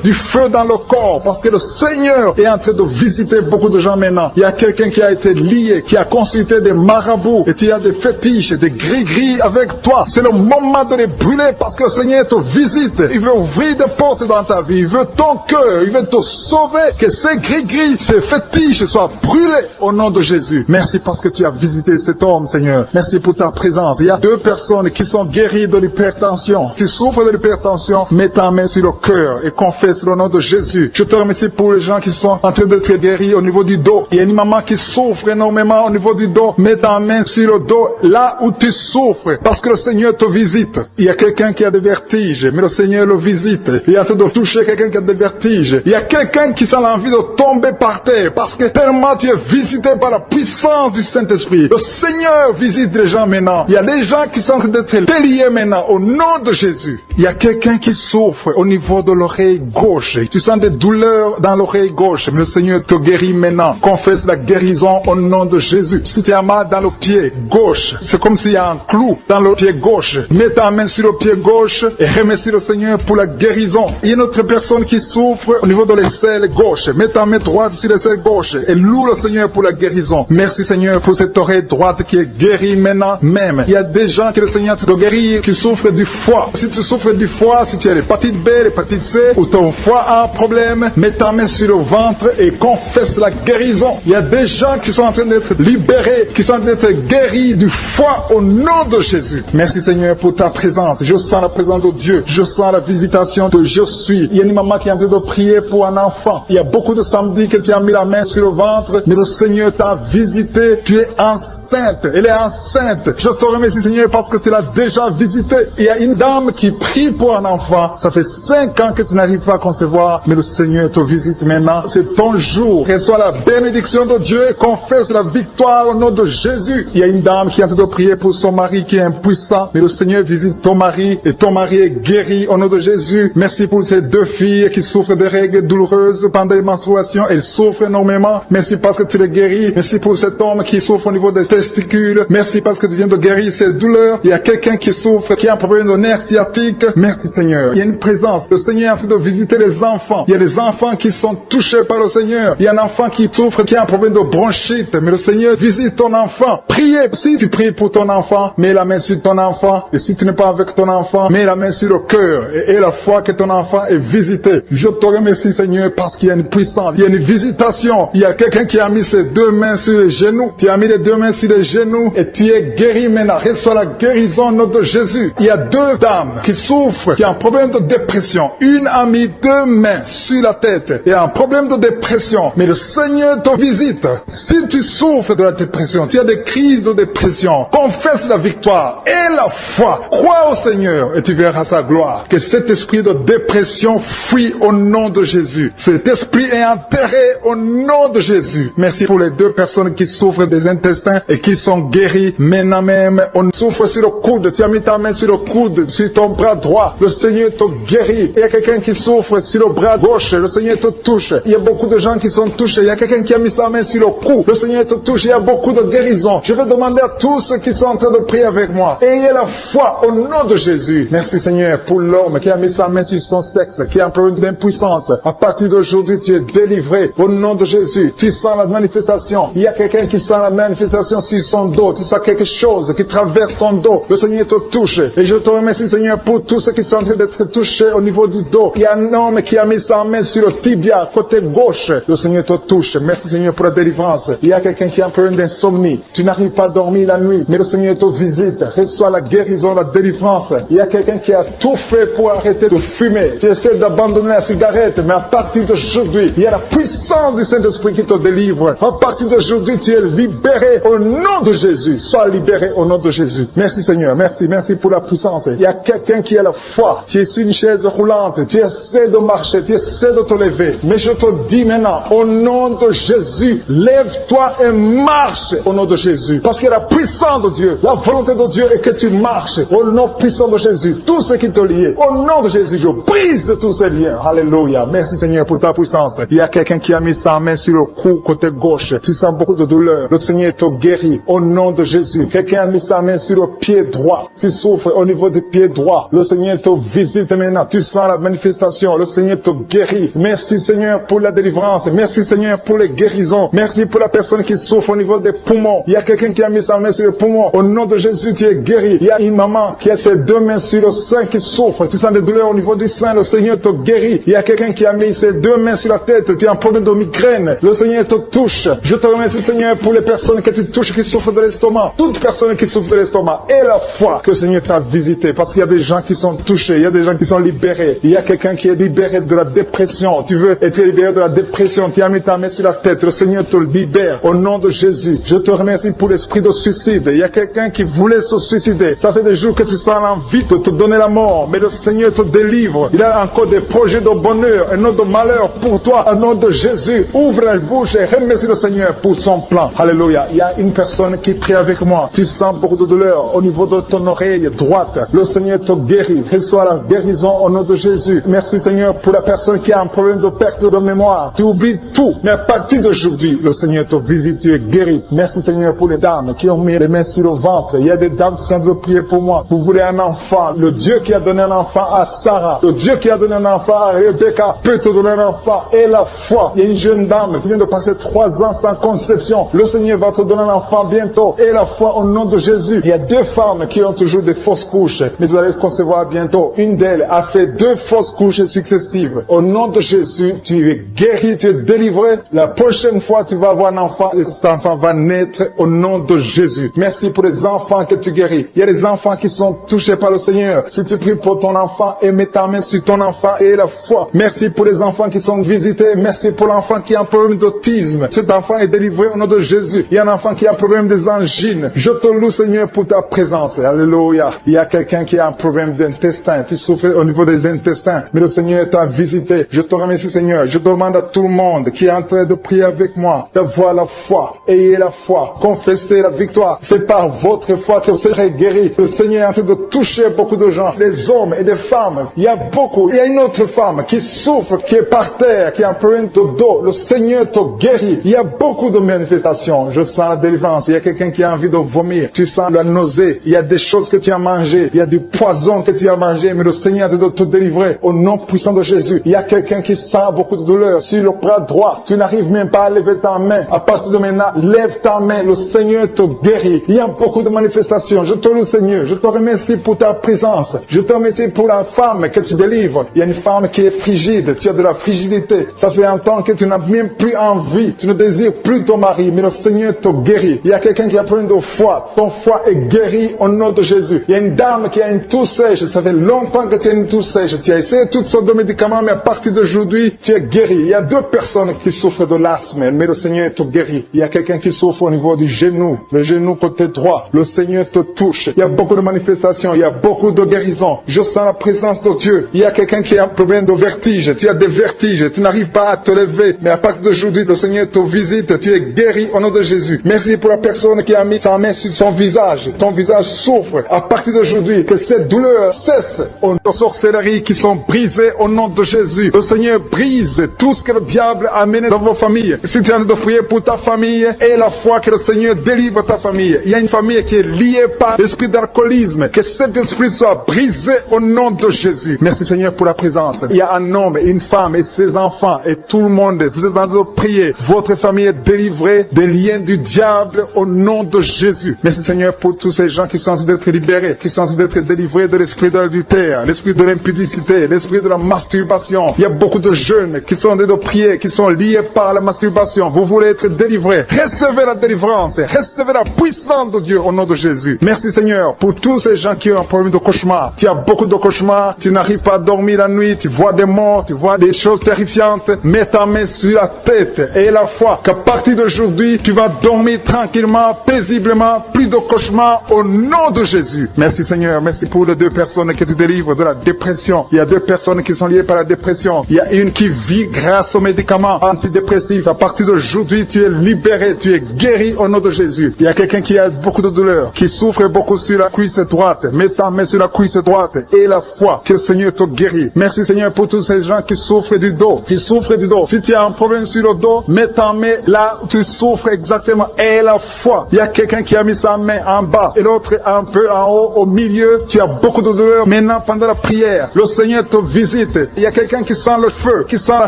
dans le corps, parce que le Seigneur est en train de visiter beaucoup de gens maintenant. Il y a quelqu'un qui a été lié, qui a consulté des marabouts, et tu as des fétiches, des gris-gris avec toi. C'est le moment de les brûler, parce que le Seigneur te visite. Il veut ouvrir des portes dans ta vie. Il veut ton cœur. Il veut te sauver. Que ces gris-gris, ces fétiches soient brûlés au nom de Jésus. Merci parce que tu as visité cet homme, Seigneur. Merci pour ta présence. Il y a 2 personnes qui sont guéries de l'hypertension. Tu souffres de l'hypertension, mets ta main sur le cœur et confesse le nom de Jésus. Je te remercie pour les gens qui sont en train d'être guéris au niveau du dos. Il y a une maman qui souffre énormément au niveau du dos. Mets ta main sur le dos, là où tu souffres, parce que le Seigneur te visite. Il y a quelqu'un qui a des vertiges, mais le Seigneur le visite. Il est en train de toucher quelqu'un qui a des vertiges. Il y a quelqu'un qui sent l'envie de tomber par terre, parce que tellement tu es visité par la puissance du Saint-Esprit. Le Seigneur visite les gens maintenant. Il y a des gens qui sont en train d'être déliés maintenant, au nom de Jésus. Il y a quelqu'un qui souffre au niveau de l'oreille gauche. Tu sens des douleurs dans l'oreille gauche, mais le Seigneur te guérit maintenant. Confesse la guérison au nom de Jésus. Si tu as mal dans le pied gauche, c'est comme s'il y a un clou dans le pied gauche. Mets ta main sur le pied gauche et remercie le Seigneur pour la guérison. Il y a une autre personne qui souffre au niveau de l'aisselle gauche. Mets ta main droite sur l'aisselle gauche et loue le Seigneur pour la guérison. Merci Seigneur pour cette oreille droite qui est guérie maintenant même. Il y a des gens que le Seigneur te guérit qui souffrent du foie. Si tu souffres du foie, si tu as l'hépatite B, l'hépatite C, ou ton foie a un problème, mets ta main sur le ventre et confesse la guérison. Il y a des gens qui sont en train d'être libérés, qui sont en train d'être guéris du foie au nom de Jésus. Merci Seigneur pour ta présence. Je sens la présence de Dieu. Je sens la visitation de je suis. Il y a une maman qui est en train de prier pour un enfant. Il y a beaucoup de samedis que tu as mis la main sur le ventre, mais le Seigneur t'a visité. Tu es enceinte. Elle est enceinte. Je te remercie Seigneur parce que tu l'as déjà visité. Il y a une dame qui prie pour un enfant. Ça fait 5 ans que tu n'arrives pas à concevoir, mais le Seigneur te visite maintenant. C'est ton jour. Reçois la bénédiction de Dieu et confesse la victoire au nom de Jésus. Il y a une dame qui est en train de prier pour son mari qui est impuissant, mais le Seigneur visite ton mari et ton mari est guéri au nom de Jésus. Merci pour ces 2 filles qui souffrent de règles douloureuses pendant les menstruations. Elles souffrent énormément. Merci parce que tu les guéris. Merci pour cet homme qui souffre au niveau des testicules. Merci parce que tu viens de guérir ces douleurs. Il y a quelqu'un qui souffre, qui a un problème de nerf sciatique. Merci Seigneur. Il y a une présence. Le Seigneur est en train de visiter les enfants. Il y a des enfants qui sont touchés par le Seigneur. Il y a un enfant qui souffre, qui a un problème de bronchite. Mais le Seigneur visite ton enfant. Priez. Si tu pries pour ton enfant, mets la main sur ton enfant. Et si tu n'es pas avec ton enfant, mets la main sur le cœur. Et la foi que ton enfant est visité. Je te remercie Seigneur parce qu'il y a une puissance. Il y a une visitation. Il y a quelqu'un qui a mis ses 2 mains sur les genoux. Tu as mis les 2 mains sur les genoux et tu es guéri maintenant. Reçois la guérison au nom de Jésus. Il y a 2 dames qui souffrent, qui ont un problème de dépression. Une a mis 2 mains sur la tête et a un problème de dépression. Mais le Seigneur te visite. Si tu souffres de la dépression, tu as des crises de dépression, confesse la victoire et la foi. Crois au Seigneur et tu verras sa gloire. Que cet esprit de dépression fuit au nom de Jésus. Cet esprit est enterré au nom de Jésus. Merci pour les 2 personnes qui souffrent des intestins et qui sont guéries maintenant même. On souffre sur le coude. Tu as mis ta main sur le coude, sur ton bras droit. Le Seigneur te guérit. Il y a quelqu'un qui souffre sur le bras gauche. Le Seigneur te touche. Il y a beaucoup de gens qui sont touchés. Il y a quelqu'un qui a mis sa main sur le cou. Le Seigneur te touche. Il y a beaucoup de guérisons. Je vais demander à tous ceux qui sont en train de prier avec moi. Ayez la foi au nom de Jésus. Merci Seigneur pour l'homme qui a mis sa main sur son sexe, qui a un problème d'impuissance. À partir d'aujourd'hui, tu es délivré au nom de Jésus. Tu sens la manifestation. Il y a quelqu'un qui sent la manifestation sur son dos. Tu sens quelque chose qui traverse ton dos. Le Seigneur te touche. Et je te remercie Seigneur pour tous ceux qui sont en train d'être touchés au niveau du dos. Il y a un homme qui a mis sa main sur le tibia, côté gauche. Le Seigneur te touche. Merci Seigneur pour la délivrance. Il y a quelqu'un qui a un problème d'insomnie. Tu n'arrives pas à dormir la nuit, mais le Seigneur te visite. Reçois la guérison, la délivrance. Il y a quelqu'un qui a tout fait pour arrêter de fumer. Tu essaies d'abandonner la cigarette, mais à partir d'aujourd'hui, il y a la puissance du Saint-Esprit qui te délivre. À partir d'aujourd'hui, tu es libéré au nom de Jésus. Sois libéré au nom de Jésus. Merci Seigneur. Merci pour la puissance. Il y a quelqu'un qui a la foi. Tu es sur une chaise roulante. Tu essaies de marcher. Tu essaies de te lever. Mais je te dis maintenant, au nom de Jésus, lève-toi et marche au nom de Jésus. Parce que la puissance de Dieu, la volonté de Dieu est que tu marches au nom puissant de Jésus. Tout ce qui te lie, au nom de Jésus, je brise tous ces liens. Alléluia. Merci Seigneur pour ta puissance. Il y a quelqu'un qui a mis sa main sur le cou côté gauche. Tu sens beaucoup de douleur. Le Seigneur te guérit au nom de Jésus. Quelqu'un a mis sa main sur le pied droit. Tu souffres au niveau du pied droit. Le Seigneur te visite maintenant. Tu sens la manifestation. Le Seigneur te guérit. Merci Seigneur pour la délivrance. Merci Seigneur pour les guérisons. Merci pour la personne qui souffre au niveau des poumons. Il y a quelqu'un qui a mis sa main sur le poumon. Au nom de Jésus, tu es guéri. Il y a une maman qui a ses deux mains sur le sein qui souffre. Tu sens des douleurs au niveau du sein. Le Seigneur te guérit. Il y a quelqu'un qui a mis ses deux mains sur la tête. Tu as un problème de migraine. Le Seigneur te touche. Je te remercie Seigneur pour les personnes que tu touches qui souffrent de l'estomac. Toute personne qui souffre de l'estomac. Et la foi que le Seigneur t'a visité. Parce qu'il y a des gens qui sont touchés. Il y a des gens qui sont libérés. Il y a quelqu'un qui est libéré de la dépression. Tu veux être libéré de la dépression. Tu as mis ta main sur la tête. Le Seigneur te libère. Au nom de Jésus. Je te remercie pour l'esprit de suicide. Il y a quelqu'un qui voulait se suicider. Ça fait des jours que tu sens l'envie de te donner la mort. Mais le Seigneur te délivre. Il a encore des projets de bonheur et non de malheur pour toi. Au nom de Jésus. Ouvre la bouche et remercie le Seigneur pour son plan. Alléluia. Il y a une personne qui prie avec moi. Tu sens beaucoup de douleur au niveau de ton oreille droite. Le Seigneur te guérit. Reçois la guérison au nom de Jésus. Merci Seigneur pour la personne qui a un problème de perte de mémoire. Tu oublies tout. Mais à partir d'aujourd'hui, le Seigneur te visite. Tu es guéri. Merci Seigneur pour les dames qui ont mis les mains sur le ventre. Il y a des dames qui sont en train de prier pour moi. Vous voulez un enfant. Le Dieu qui a donné un enfant à Sarah. Le Dieu qui a donné un enfant à Rebecca peut te donner un enfant. Et la foi. Il y a une jeune dame qui vient de passer 3 ans sans conception. Le Seigneur va te donner un enfant bientôt. Et la foi au nom de Jésus. Il y a 2 femmes qui ont toujours des fausses couches. Mais vous allez concevoir bientôt. Une d'elles a fait 2 fausses couches successives. Au nom de Jésus, tu es guéri, tu es délivré. La prochaine fois, tu vas avoir un enfant. Et cet enfant va naître au nom de Jésus. Merci pour les enfants que tu guéris. Il y a des enfants qui sont touchés par le Seigneur. Si tu pries pour ton enfant et mets ta main sur ton enfant et la foi. Merci pour les enfants qui sont visités. Merci pour l'enfant qui a un problème d'autisme. Cet enfant est délivré au nom de Jésus. Il y a un enfant qui a un problème des angines. Je te loue Seigneur pour ta présence. Alléluia. Il y a quelqu'un qui a un problème d'intestin. Tu souffres au niveau des intestins. Mais le Seigneur t'a visité. Je te remercie Seigneur. Je demande à tout le monde qui est en train de prier avec moi d'avoir la foi. Ayez la foi. Confessez la victoire. C'est par votre foi que vous serez guéris. Le Seigneur est en train de toucher beaucoup de gens. Des hommes et des femmes. Il y a beaucoup. Il y a une autre femme qui souffre, qui est par terre, qui a un problème de dos. Le Seigneur te guérit. Il y a beaucoup de manifestations. Je sens la délivrance. Il y a quelqu'un qui a envie de vomir. Tu sens la nausée. Il y a des choses que tu as mangées. Il y a du poison que tu as mangé. Mais le Seigneur est en train de te délivrer. Au nom puissant de Jésus. Il y a quelqu'un qui sent beaucoup de douleur sur le bras droit. Tu n'arrives même pas à lever ta main. À partir de maintenant, lève ta main. Le Seigneur te guérit. Il y a beaucoup de manifestations. Je te loue Seigneur. Je te remercie pour ta présence. Je te remercie pour la femme que tu délivres. Il y a une femme qui est frigide. Tu as de la frigidité. Ça fait un temps que tu n'as même plus envie. Tu ne désires plus ton mari. Mais le Seigneur te guérit. Il y a quelqu'un qui a problème de foie. Ton foie est guéri au nom de Jésus. Il y a une dame qui a une toux sèche. Ça fait longtemps que tu as une toux sèche. Tu as essayé toutes sortes de médicaments, mais à partir d'aujourd'hui, tu es guéri. Il y a 2 personnes qui souffrent de l'asthme, mais le Seigneur te guérit. Il y a quelqu'un qui souffre au niveau du genou, le genou côté droit. Le Seigneur te touche. Il y a beaucoup de manifestations. Il y a beaucoup de guérisons. Je sens la présence de Dieu. Il y a quelqu'un qui a un problème de vertige. Tu as des vertiges. Tu n'arrives pas à te lever. Mais à partir d'aujourd'hui, le Seigneur te visite. Tu es guéri au nom de Jésus. Merci pour la personne qui a mis sa main sur son visage. Ton visage souffre. À partir d'aujourd'hui, que cette douleur cesse. Aux sorcelleries qui sont brisées au nom de Jésus. Le Seigneur brise tout ce que le diable a amené dans vos familles. Si tu es en train de prier pour ta famille, et la foi que le Seigneur délivre ta famille. Il y a une famille qui est liée par l'esprit d'alcoolisme. Que cet esprit soit brisé au nom de Jésus. Merci Seigneur pour la présence. Il y a un homme, une femme et ses enfants et tout le monde. Vous êtes en train de prier. Votre famille est délivrée des liens du diable au nom de Jésus. Merci Seigneur pour tous ces gens qui sont en train d'être libérés, qui sont en train d'être délivrés de l'esprit de l'adultère, l'esprit de l'impudicité, l'esprit de la masturbation. Il y a beaucoup de jeunes qui sont en train de prier, qui sont liés par la masturbation. Vous voulez être délivrés. Recevez la délivrance. Recevez la puissance de Dieu au nom de Jésus. Merci Seigneur pour tous ces gens qui ont un problème de cauchemar. Tu as beaucoup de cauchemars. Tu n'arrives pas à dormir la nuit. Tu vois des morts. Tu vois des choses terrifiantes. Mets ta main sur la tête et la foi qu'à partir d'aujourd'hui, tu vas dormir tranquillement, paisiblement. Plus de cauchemars au nom de Jésus. Merci. Merci Seigneur, merci pour les 2 personnes que tu délivres de la dépression. Il y a 2 personnes qui sont liées par la dépression. Il y a une qui vit grâce aux médicaments antidépressifs. À partir d'aujourd'hui, tu es libéré, tu es guéri au nom de Jésus. Il y a quelqu'un qui a beaucoup de douleur, qui souffre beaucoup sur la cuisse droite. Mets ta main sur la cuisse droite et la foi que le Seigneur te guérit. Merci Seigneur pour tous ces gens qui souffrent du dos. Tu souffres du dos. Si tu as un problème sur le dos, mets ta main là où tu souffres exactement et la foi. Il y a quelqu'un qui a mis sa main en bas et l'autre un peu en haut, au milieu. Tu as beaucoup de douleur. Maintenant, pendant la prière, le Seigneur te visite. Il y a quelqu'un qui sent le feu, qui sent la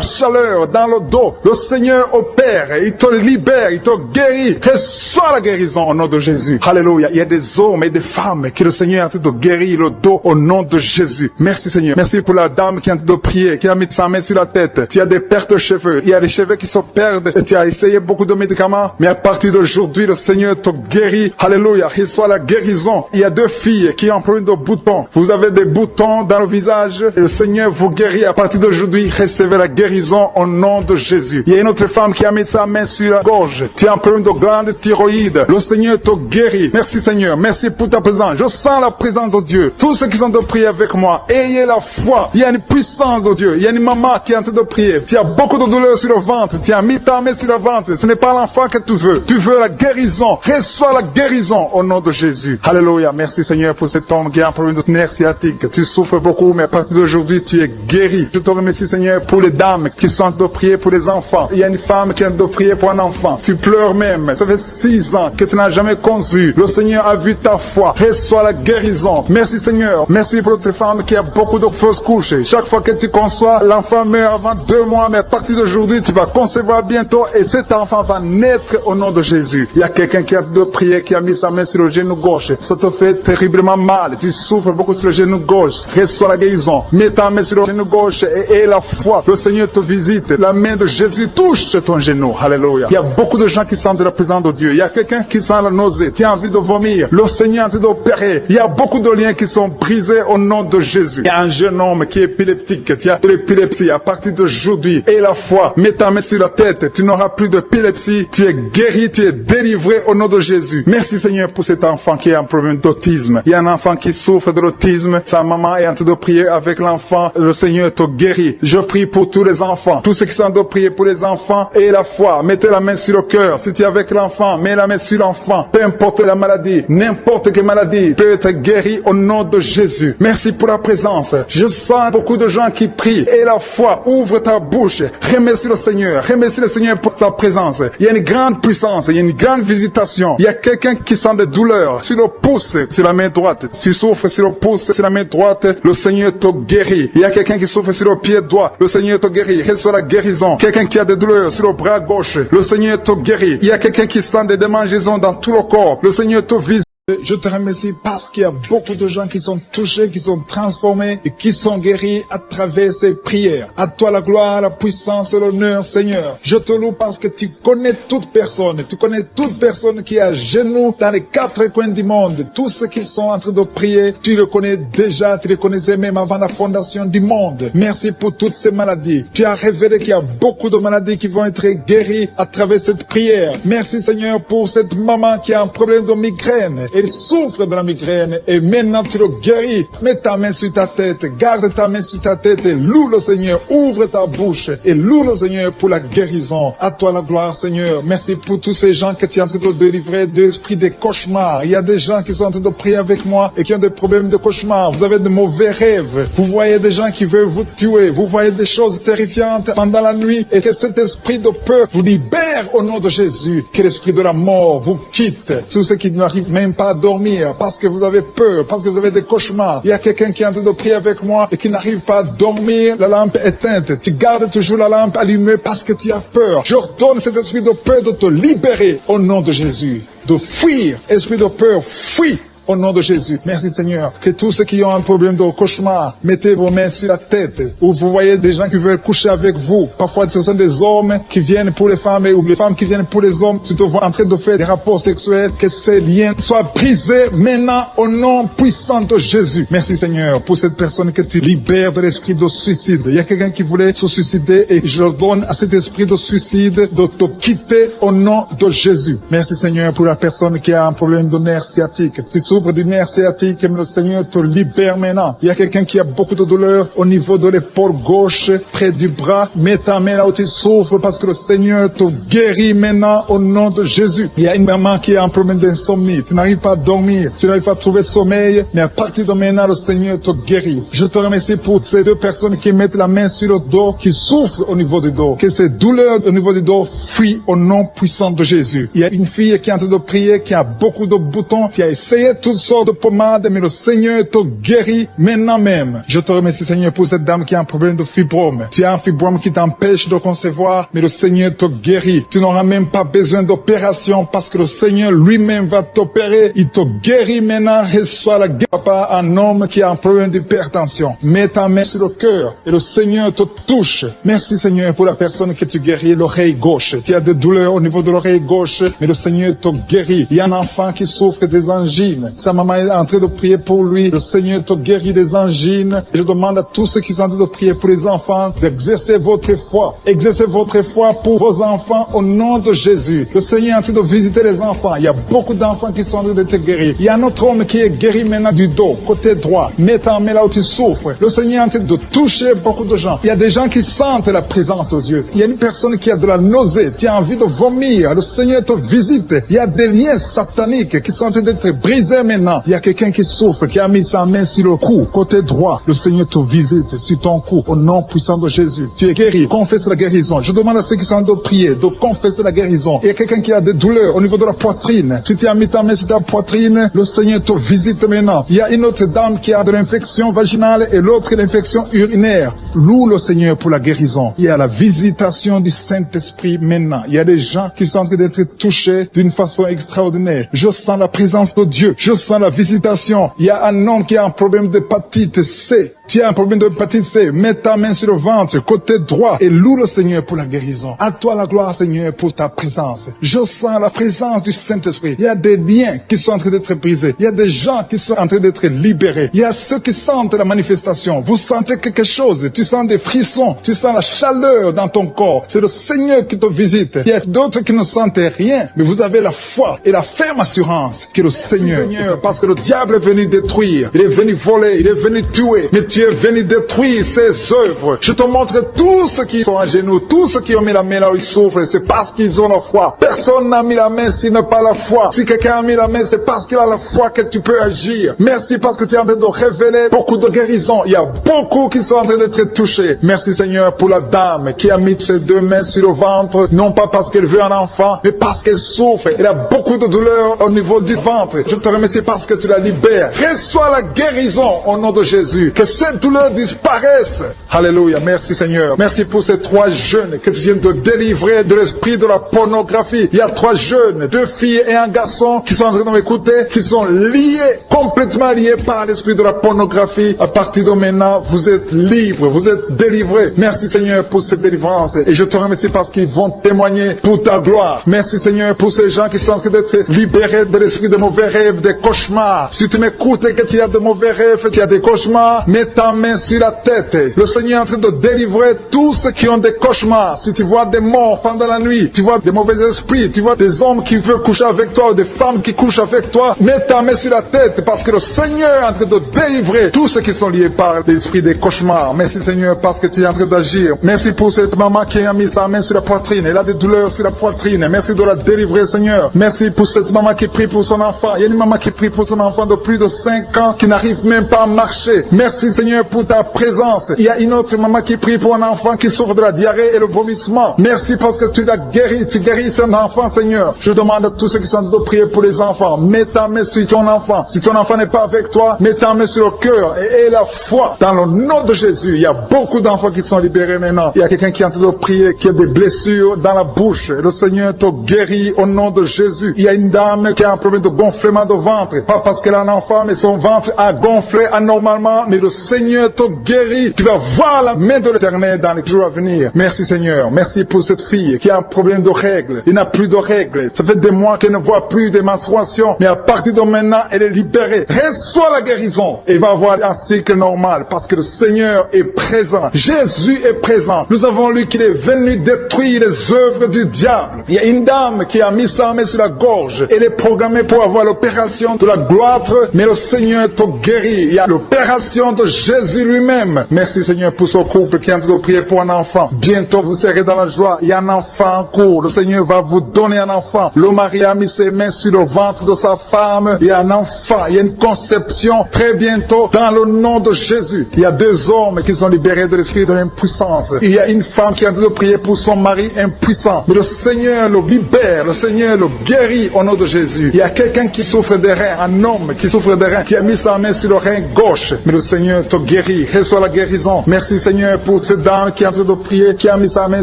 chaleur dans le dos. Le Seigneur opère, il te libère, il te guérit. Reçois la guérison au nom de Jésus. Alléluia. Il y a des hommes et des femmes que le Seigneur est en train de guérir le dos au nom de Jésus. Merci Seigneur. Merci pour la dame qui est en train de prier, qui a mis sa main sur la tête. Tu as des pertes de cheveux. Il y a des cheveux qui se perdent. Et tu as essayé beaucoup de médicaments. Mais à partir d'aujourd'hui, le Seigneur te guérit. Alléluia. Reçois la guérison. Il y a 2 filles qui ont un problème de boutons. Vous avez des boutons dans le visage. Et le Seigneur vous guérit. À partir d'aujourd'hui, recevez la guérison au nom de Jésus. Il y a une autre femme qui a mis sa main sur la gorge. Tu as un problème de glande thyroïde. Le Seigneur te guérit. Merci Seigneur. Merci pour ta présence. Je sens la présence de Dieu. Tous ceux qui sont de prier avec moi, ayez la foi. Il y a une puissance de Dieu. Il y a une maman qui est en train de prier. Tu as beaucoup de douleur sur le ventre. Tu as mis ta main sur le ventre. Ce n'est pas l'enfant que tu veux. Tu veux la guérison. Reçois la guérison au nom de Jésus. Alléluia. Merci Seigneur pour cet homme qui a un problème de nerf sciatique. Tu souffres beaucoup, mais à partir d'aujourd'hui, tu es guéri. Je te remercie Seigneur pour les dames qui sont en train de prier pour les enfants. Il y a une femme qui est en train de prier pour un enfant. Tu pleures même. Ça fait 6 ans que tu n'as jamais conçu. Le Seigneur a vu ta foi. Reçois la guérison. Merci Seigneur. Merci pour notre femme qui a beaucoup de fausses couches. Chaque fois que tu conçois, l'enfant meurt avant 2 mois, mais à partir d'aujourd'hui, tu vas concevoir bientôt et cet enfant va naître au nom de Jésus. Il y a quelqu'un qui a de prier, qui a mis sa main sur le genou gauche. Ça te fait terriblement mal. Tu souffres beaucoup sur le genou gauche. Reçois la guérison. Mets ta main sur le genou gauche et la foi. Le Seigneur te visite. La main de Jésus touche ton genou. Alléluia. Il y a beaucoup de gens qui sentent la présence de Dieu. Il y a quelqu'un qui sent la nausée. Tu as envie de vomir. Le Seigneur est en train d'opérer. Il y a beaucoup de liens qui sont brisés au nom de Jésus. Il y a un jeune homme qui est épileptique. Tu as de l'épilepsie à partir d'aujourd'hui. Et la foi. Mets ta main sur la tête. Tu n'auras plus d'épilepsie. Tu es guéri. Tu es délivré au nom de Jésus. Merci Seigneur pour cet enfant qui a un problème d'autisme. Il y a un enfant qui souffre de l'autisme. Sa maman est en train de prier avec l'enfant. Le Seigneur te guérit. Je prie pour tous les enfants. Tous ceux qui sont en train de prier pour les enfants et la foi. Mettez la main sur le cœur. Si tu es avec l'enfant, mets la main sur l'enfant. Peu importe la maladie, n'importe quelle maladie peut être guérie au nom de Jésus. Merci pour la présence. Je sens beaucoup de gens qui prient. Et la foi, ouvre ta bouche. Remercie le Seigneur. Remercie le Seigneur pour sa présence. Il y a une grande puissance. Il y a une grande visitation. Il y a quelqu'un qui sent des douleurs sur le pouce, sur la main droite. Tu souffres sur le pouce, sur la main droite. Le Seigneur te guérit. Il y a quelqu'un qui souffre sur le pied droit. Le Seigneur te guérit. Reçois la guérison. Quelqu'un qui a des douleurs sur le bras gauche. Le Seigneur te guérit. Il y a quelqu'un qui sent des démangeaisons dans tout le corps. Le Seigneur te visite. Je te remercie parce qu'il y a beaucoup de gens qui sont touchés, qui sont transformés et qui sont guéris à travers ces prières. À toi la gloire, la puissance et l'honneur, Seigneur. Je te loue parce que tu connais toute personne. Tu connais toute personne qui est à genoux dans les 4 coins du monde. Tous ceux qui sont en train de prier, tu le connais déjà. Tu les connaissais même avant la fondation du monde. Merci pour toutes ces maladies. Tu as révélé qu'il y a beaucoup de maladies qui vont être guéries à travers cette prière. Merci Seigneur pour cette maman qui a un problème de migraine. Elle souffre de la migraine et maintenant tu le guéris. Mets ta main sur ta tête, garde ta main sur ta tête et loue le Seigneur. Ouvre ta bouche et loue le Seigneur pour la guérison. À toi la gloire Seigneur. Merci pour tous ces gens que tu es en train de délivrer de l'esprit des cauchemars. Il y a des gens qui sont en train de prier avec moi et qui ont des problèmes de cauchemars. Vous avez de mauvais rêves. Vous voyez des gens qui veulent vous tuer. Vous voyez des choses terrifiantes pendant la nuit et que cet esprit de peur vous libère au nom de Jésus. Que l'esprit de la mort vous quitte. Tous ceux qui n'arrivent même pas à dormir parce que vous avez peur, parce que vous avez des cauchemars. Il y a quelqu'un qui est en train de prier avec moi et qui n'arrive pas à dormir, la lampe éteinte. Tu gardes toujours la lampe allumée parce que tu as peur. J'ordonne cet esprit de peur de te libérer au nom de Jésus. De fuir, esprit de peur, fuis. Au nom de Jésus. Merci Seigneur. Que tous ceux qui ont un problème de cauchemar, mettez vos mains sur la tête. Ou vous voyez des gens qui veulent coucher avec vous. Parfois ce sont des hommes qui viennent pour les femmes ou les femmes qui viennent pour les hommes. Tu te vois en train de faire des rapports sexuels. Que ces liens soient brisés maintenant au nom puissant de Jésus. Merci Seigneur pour cette personne que tu libères de l'esprit de suicide. Il y a quelqu'un qui voulait se suicider et je donne à cet esprit de suicide de te quitter au nom de Jésus. Merci Seigneur pour la personne qui a un problème de nerf sciatique. Tu souffre du nerf sciatique, mais le Seigneur te libère maintenant. Il y a quelqu'un qui a beaucoup de douleur au niveau de l'épaule gauche, près du bras. Mets ta main là où tu souffres parce que le Seigneur te guérit maintenant au nom de Jésus. Il y a une maman qui a un problème d'insomnie. Tu n'arrives pas à dormir, tu n'arrives pas à trouver sommeil, mais à partir de maintenant, le Seigneur te guérit. Je te remercie pour ces deux personnes qui mettent la main sur le dos, qui souffrent au niveau du dos. Que ces douleurs au niveau du dos fuient au nom puissant de Jésus. Il y a une fille qui est en train de prier, qui a beaucoup de boutons, qui a essayé toutes sortes de pommades, mais le Seigneur te guérit maintenant même. Je te remercie, Seigneur, pour cette dame qui a un problème de fibrome. Tu as un fibrome qui t'empêche de concevoir, mais le Seigneur te guérit. Tu n'auras même pas besoin d'opération parce que le Seigneur lui-même va t'opérer. Il te guérit maintenant. Reçois la guérison par un homme qui a un problème d'hypertension. Mets ta main sur le cœur et le Seigneur te touche. Merci, Seigneur, pour la personne que tu guéris, l'oreille gauche. Tu as des douleurs au niveau de l'oreille gauche, mais le Seigneur te guérit. Il y a un enfant qui souffre des angines. Sa maman est en train de prier pour lui. Le Seigneur te guérit des angines. Et je demande à tous ceux qui sont en train de prier pour les enfants d'exercer votre foi. Exercez votre foi pour vos enfants au nom de Jésus. Le Seigneur est en train de visiter les enfants. Il y a beaucoup d'enfants qui sont en train d'être guéris. Il y a un autre homme qui est guéri maintenant du dos, côté droit. Mets ta main là où tu souffres. Le Seigneur est en train de toucher beaucoup de gens. Il y a des gens qui sentent la présence de Dieu. Il y a une personne qui a de la nausée. Tu as envie de vomir. Le Seigneur te visite. Il y a des liens sataniques qui sont en train d'être brisés maintenant. Il y a quelqu'un qui souffre, qui a mis sa main sur le cou, côté droit. Le Seigneur te visite sur ton cou au nom puissant de Jésus. Tu es guéri. Confesse la guérison. Je demande à ceux qui sont en train de prier de confesser la guérison. Il y a quelqu'un qui a des douleurs au niveau de la poitrine. Si tu as mis ta main sur ta poitrine, le Seigneur te visite maintenant. Il y a une autre dame qui a de l'infection vaginale et l'autre l'infection urinaire. Loue le Seigneur pour la guérison. Il y a la visitation du Saint-Esprit maintenant. Il y a des gens qui sont en train d'être touchés d'une façon extraordinaire. Je sens la présence de Dieu. Je sens la visitation. Il y a un homme qui a un problème d'hépatite C. Tu as un problème d'hépatite C. Mets ta main sur le ventre, côté droit, et loue le Seigneur pour la guérison. À toi la gloire, Seigneur, pour ta présence. Je sens la présence du Saint-Esprit. Il y a des liens qui sont en train d'être brisés. Il y a des gens qui sont en train d'être libérés. Il y a ceux qui sentent la manifestation. Vous sentez quelque chose. Tu sens des frissons. Tu sens la chaleur dans ton corps. C'est le Seigneur qui te visite. Il y a d'autres qui ne sentent rien, mais vous avez la foi et la ferme assurance que le Seigneur, parce que le diable est venu détruire. Il est venu voler. Il est venu tuer. Mais tu es venu détruire ses œuvres. Je te montre tous ceux qui sont à genoux, tous ceux qui ont mis la main là où ils souffrent, c'est parce qu'ils ont la foi. Personne n'a mis la main s'il n'a pas la foi. Si quelqu'un a mis la main, c'est parce qu'il a la foi que tu peux agir. Merci parce que tu es en train de révéler beaucoup de guérisons. Il y a beaucoup qui sont en train d'être touchés. Merci Seigneur pour la dame qui a mis ses deux mains sur le ventre, non pas parce qu'elle veut un enfant, mais parce qu'elle souffre. Elle a beaucoup de douleur au niveau du ventre. Je te remercie parce que tu la libères. Reçois la guérison au nom de Jésus. Que cette douleur disparaisse. Alléluia. Merci Seigneur. Merci pour ces trois jeunes que tu viens de délivrer de l'esprit de la pornographie. Il y a trois jeunes, deux filles et un garçon qui sont en train de m'écouter, qui sont liés, complètement liés par l'esprit de la pornographie. À partir de maintenant, vous êtes libres, vous êtes délivrés. Merci Seigneur pour cette délivrance. Et je te remercie parce qu'ils vont témoigner pour ta gloire. Merci Seigneur pour ces gens qui sont en train d'être libérés de l'esprit de mauvais rêves, des cauchemars. Si tu m'écoutes et que tu as de mauvais rêves, tu as des cauchemars, mets ta main sur la tête. Le Seigneur est en train de délivrer tous ceux qui ont des cauchemars. Si tu vois des morts pendant la nuit, tu vois des mauvais esprits, tu vois des hommes qui veulent coucher avec toi ou des femmes qui couchent avec toi, mets ta main sur la tête parce que le Seigneur est en train de délivrer tous ceux qui sont liés par l'esprit des cauchemars. Merci Seigneur parce que tu es en train d'agir. Merci pour cette maman qui a mis sa main sur la poitrine. Elle a des douleurs sur la poitrine. Merci de la délivrer Seigneur. Merci pour cette maman qui prie pour son enfant. Il y a une maman qui prie pour son enfant de plus de 5 ans qui n'arrive même pas à marcher. Merci Seigneur pour ta présence. Il y a une autre maman qui prie pour un enfant qui souffre de la diarrhée et le vomissement. Merci parce que tu l'as guéri. Tu guéris cet enfant Seigneur. Je demande à tous ceux qui sont en train de prier pour les enfants. Mets ta main sur ton enfant. Si ton enfant n'est pas avec toi, mets ta main sur le cœur et aie la foi. Dans le nom de Jésus, il y a beaucoup d'enfants qui sont libérés maintenant. Il y a quelqu'un qui est en train de prier, qui a des blessures dans la bouche. Le Seigneur te guérit au nom de Jésus. Il y a une dame qui a un problème de gonflement de ventre. Pas parce qu'elle a un enfant, mais son ventre a gonflé anormalement. Mais le Seigneur te guérit. Tu vas voir la main de l'Éternel dans les jours à venir. Merci Seigneur. Merci pour cette fille qui a un problème de règles. Il n'a plus de règles. Ça fait des mois qu'elle ne voit plus de menstruation. Mais à partir de maintenant, elle est libérée. Reçois la guérison. Et va avoir un cycle normal parce que le Seigneur est présent. Jésus est présent. Nous avons lu qu'il est venu détruire les œuvres du diable. Il y a une dame qui a mis sa main sur la gorge. Elle est programmée pour avoir l'opération manifestation de la gloire, mais le Seigneur te guérit. Il y a l'opération de Jésus lui-même. Merci Seigneur pour ce couple qui est en train de prier pour un enfant. Bientôt vous serez dans la joie. Il y a un enfant en cours. Le Seigneur va vous donner un enfant. Le mari a mis ses mains sur le ventre de sa femme. Il y a un enfant. Il y a une conception très bientôt dans le nom de Jésus. Il y a 2 hommes qui sont libérés de l'esprit de l'impuissance. Il y a une femme qui est en train de prier pour son mari impuissant. Mais le Seigneur le libère. Le Seigneur le guérit au nom de Jésus. Il y a quelqu'un qui souffre des reins. Un homme qui souffre des reins, qui a mis sa main sur le rein gauche. Mais le Seigneur te guérit. Reçois la guérison. Merci Seigneur pour cette dame qui est en train de prier, qui a mis sa main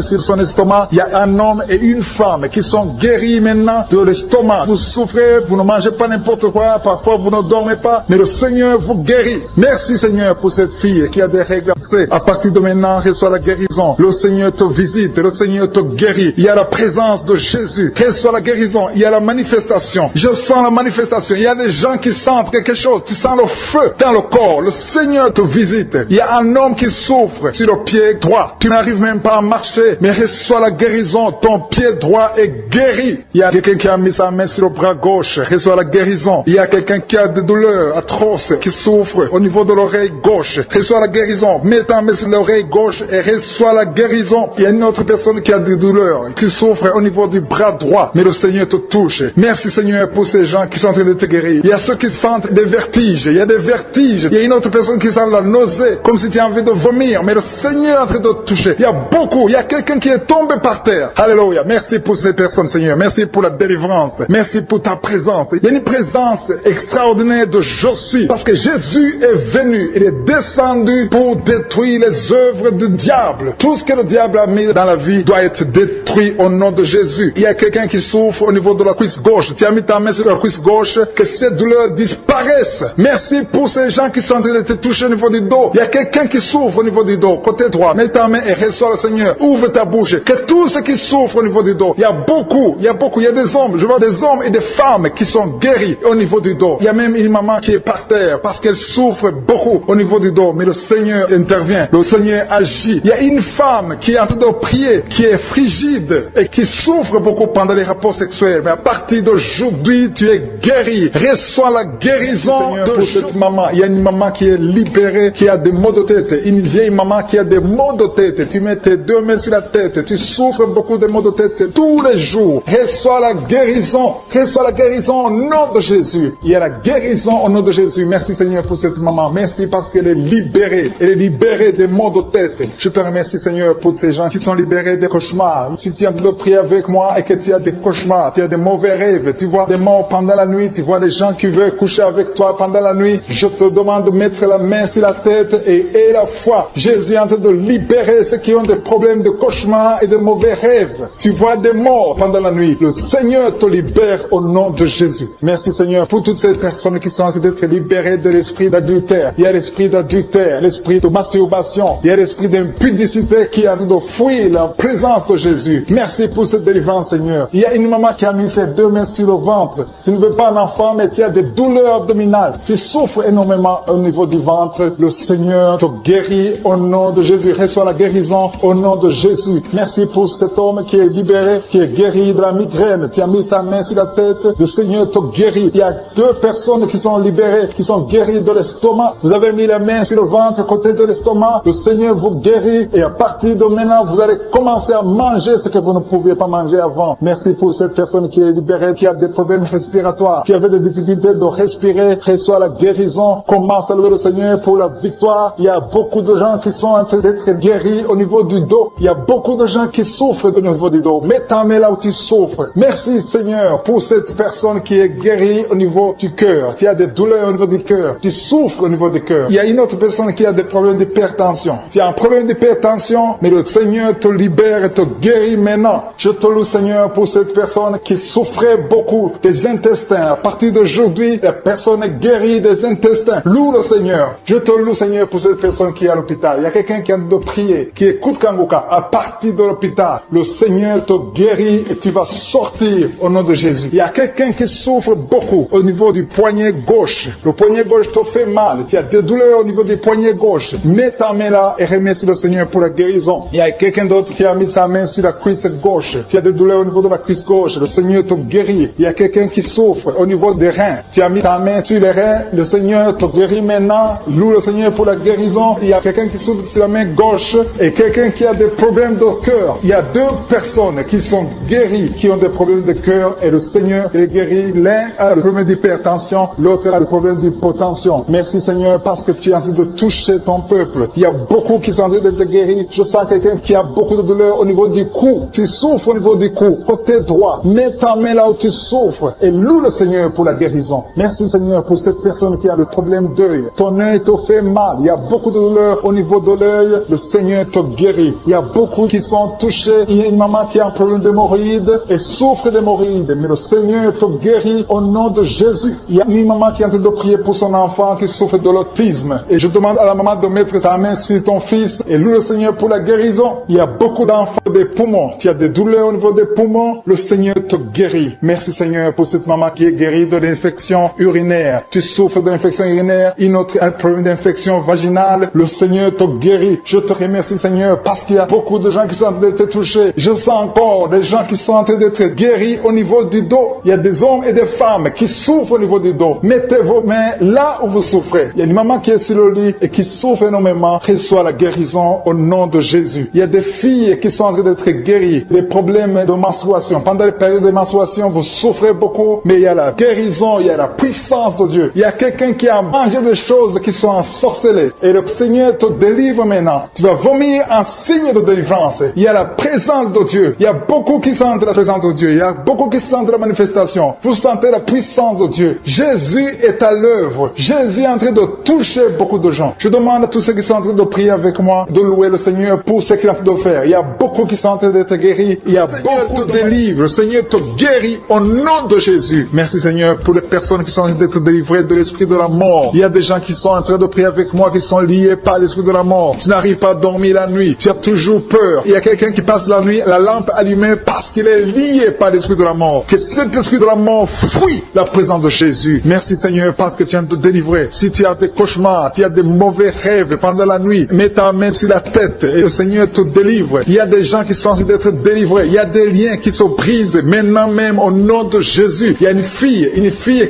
sur son estomac. Il y a un homme et une femme qui sont guéris maintenant de l'estomac. Vous souffrez, vous ne mangez pas n'importe quoi, parfois vous ne dormez pas, mais le Seigneur vous guérit. Merci Seigneur pour cette fille qui a des règles. À partir de maintenant, reçois la guérison. Le Seigneur te visite, le Seigneur te guérit. Il y a la présence de Jésus. Reçois la guérison. Il y a la manifestation. Je sens la manifestation. Il y a des gens qui sentent quelque chose. Tu sens le feu dans le corps. Le Seigneur te visite. Il y a un homme qui souffre sur le pied droit. Tu n'arrives même pas à marcher, mais reçois la guérison. Ton pied droit est guéri. Il y a quelqu'un qui a mis sa main sur le bras gauche. Reçois la guérison. Il y a quelqu'un qui a des douleurs atroces, qui souffre au niveau de l'oreille gauche. Reçois la guérison. Mets ta main sur l'oreille gauche et reçois la guérison. Il y a une autre personne qui a des douleurs, qui souffre au niveau du bras droit, mais le Seigneur te touche. Merci Seigneur pour ces gens qui sont en train de te guérir. Il y a ceux qui sentent des vertiges. Il y a des vertiges. Il y a une autre personne qui sent la nausée, comme si tu as envie de vomir, mais le Seigneur est en train de te toucher. Il y a beaucoup. Il y a quelqu'un qui est tombé par terre. Alléluia. Merci pour ces personnes, Seigneur. Merci pour la délivrance. Merci pour ta présence. Il y a une présence extraordinaire de je suis. Parce que Jésus est venu. Il est descendu pour détruire les œuvres du diable. Tout ce que le diable a mis dans la vie doit être détruit au nom de Jésus. Il y a quelqu'un qui souffre au niveau de la cuisse gauche. Tu as mis ta main sur la cuisse gauche. Que ces douleurs disparaissent. Merci pour ces gens qui sont en train de te toucher au niveau du dos. Il y a quelqu'un qui souffre au niveau du dos. Côté droit. Mets ta main et reçois le Seigneur. Ouvre ta bouche. Que tous ceux qui souffrent au niveau du dos. Il y a beaucoup. Il y a des hommes. Je vois des hommes et des femmes qui sont guéris au niveau du dos. Il y a même une maman qui est par terre parce qu'elle souffre beaucoup au niveau du dos. Mais le Seigneur intervient. Le Seigneur agit. Il y a une femme qui est en train de prier, qui est frigide et qui souffre beaucoup pendant les rapports sexuels. Mais à partir d'aujourd'hui, tu es guéri. Reçois la guérison pour cette maman. Il y a une maman qui est libérée, qui a des maux de tête. Une vieille maman qui a des maux de tête. Tu mets tes 2 mains sur la tête. Tu souffres beaucoup de maux de tête tous les jours. Reçois la guérison. Reçois la guérison au nom de Jésus. Il y a la guérison au nom de Jésus. Merci Seigneur pour cette maman. Merci parce qu'elle est libérée. Elle est libérée des maux de tête. Je te remercie Seigneur pour ces gens qui sont libérés des cauchemars. Si tu as envie de prier avec moi et que tu as des cauchemars, tu as des mauvais rêves, tu vois des morts pendant la nuit, tu vois des gens qui veulent coucher avec toi pendant la nuit, je te demande de mettre la main sur la tête et la foi. Jésus est en train de libérer ceux qui ont des problèmes de cauchemars et de mauvais rêves. Tu vois des morts pendant la nuit. Le Seigneur te libère au nom de Jésus. Merci Seigneur pour toutes ces personnes qui sont en train d'être libérées de l'esprit d'adultère. Il y a l'esprit d'adultère, l'esprit de masturbation, il y a l'esprit d'impudicité qui est en train de fuir la présence de Jésus. Merci pour cette délivrance Seigneur. Il y a une maman qui a mis ses 2 mains sur le ventre. Tu ne veux pas un enfant mais tu as des douleurs abdominales. Tu souffres énormément au niveau du ventre. Le Seigneur te guérit au nom de Jésus. Reçois la guérison au nom de Jésus. Merci pour cet homme qui est libéré, qui est guéri de la migraine. Tu as mis ta main sur la tête. Le Seigneur te guérit. Il y a 2 personnes qui sont libérées, qui sont guéries de l'estomac. Vous avez mis la main sur le ventre, côté de l'estomac. Le Seigneur vous guérit. Et à partir de maintenant, vous allez commencer à manger ce que vous ne pouviez pas manger avant. Merci pour cette personne qui est libérée, qui a des problèmes respiratoires, qui avait des difficultés de respirer. Reçois la guérison. Commence à louer le Seigneur pour la victoire. Il y a beaucoup de gens qui sont en train d'être guéris au niveau du dos. Il y a beaucoup de gens qui souffrent au niveau du dos. Mets ta main là où tu souffres. Merci Seigneur pour cette personne qui est guérie au niveau du cœur. Tu as des douleurs au niveau du cœur. Tu souffres au niveau du cœur. Il y a une autre personne qui a des problèmes d'hypertension. Tu as un problème d'hypertension, mais le Seigneur te libère et te guérit maintenant. Je te loue Seigneur pour cette personne qui souffrait beaucoup des intestins. À partir d'aujourd'hui, la personne est guérie des intestins. Loue le Seigneur. Je te loue Seigneur pour cette personne qui est à l'hôpital. Il y a quelqu'un qui a de prier, qui écoute Kanguka. À partir de l'hôpital, le Seigneur te guérit et tu vas sortir au nom de Jésus. Il y a quelqu'un qui souffre beaucoup au niveau du poignet gauche. Le poignet gauche te fait mal. Tu as des douleurs au niveau du poignet gauche. Mets ta main là et remercie le Seigneur pour la guérison. Il y a quelqu'un d'autre qui a mis sa main sur la cuisse gauche. Tu as des douleurs au niveau de la cuisse gauche. Le Seigneur te guérit. Il y a quelqu'un qui souffre au niveau niveau des reins. Tu as mis ta main sur les reins, le Seigneur te guérit maintenant. Loue le Seigneur pour la guérison. Il y a quelqu'un qui souffre sur la main gauche et quelqu'un qui a des problèmes de cœur. Il y a deux personnes qui sont guéries, qui ont des problèmes de cœur et le Seigneur les guérit. L'un a le problème d'hypertension, l'autre a le problème d'hypotension. Merci Seigneur parce que tu es en train de toucher ton peuple. Il y a beaucoup qui sont en train d'être guéris. Je sens quelqu'un qui a beaucoup de douleur au niveau du cou. Tu souffres au niveau du cou, côté droit. Mets ta main là où tu souffres et loue le Seigneur pour la guérison. Merci Seigneur pour cette personne qui a le problème d'œil. Ton œil te fait mal. Il y a beaucoup de douleur au niveau de l'œil. Le Seigneur te guérit. Il y a beaucoup qui sont touchés. Il y a une maman qui a un problème d'hémorroïdes et souffre d'hémorroïdes. Mais le Seigneur te guérit au nom de Jésus. Il y a une maman qui est en train de prier pour son enfant qui souffre de l'autisme. Et je demande à la maman de mettre sa main sur ton fils et loue le Seigneur pour la guérison. Il y a beaucoup d'enfants des poumons. Tu as des douleurs au niveau des poumons. Le Seigneur te guérit. Merci Seigneur pour cette maman qui est guérie de l'infection urinaire. Tu souffres de l'infection urinaire. Une autre a un problème d'infection vaginale. Le Seigneur te guérit. Je te remercie Seigneur parce qu'il y a beaucoup de gens qui sont en train d'être touchés. Je sens encore des gens qui sont en train d'être guéris au niveau du dos. Il y a des hommes et des femmes qui souffrent au niveau du dos. Mettez vos mains là où vous souffrez. Il y a une maman qui est sur le lit et qui souffre énormément. Reçois la guérison au nom de Jésus. Il y a des filles qui sont en train d'être guéries. Des problèmes de menstruation. Pendant les périodes de menstruation, vous souffrez beaucoup, mais il y a la guérison, il y a la puissance de Dieu. Il y a quelqu'un qui a mangé des choses qui sont ensorcelées. Et le Seigneur te délivre maintenant. Tu vas vomir en signe de délivrance. Il y a la présence de Dieu. Il y a beaucoup qui sentent la présence de Dieu. Il y a beaucoup qui sentent la manifestation. Vous sentez la puissance de Dieu. Jésus est à l'œuvre. Jésus est en train de toucher beaucoup de gens. Je demande à tous ceux qui sont en train de prier avec moi de louer le Seigneur pour ce qu'il a fait de faire. Il y a beaucoup qui sont en train d'être guéris. Il y a beaucoup de délivres. Le Seigneur te guérit au nom de Jésus. Merci Seigneur pour les personnes qui sont en train d'être délivrées de l'esprit de la mort. Il y a des gens qui sont en train de prier avec moi qui sont liés par l'esprit de la mort. Tu n'arrives pas à dormir la nuit. Tu as toujours peur. Il y a quelqu'un qui passe la nuit, la lampe allumée parce qu'il est lié par l'esprit de la mort. Que cet esprit de la mort fuit la présence de Jésus. Merci Seigneur parce que tu viens de te délivrer. Si tu as des cauchemars, tu as des mauvais rêves pendant la nuit, mets ta main sur la tête et le Seigneur te délivre. Il y a des gens qui sont en train d'être délivrés. Il y a des liens qui se brisent maintenant même au nom de Jésus. Il y a une fille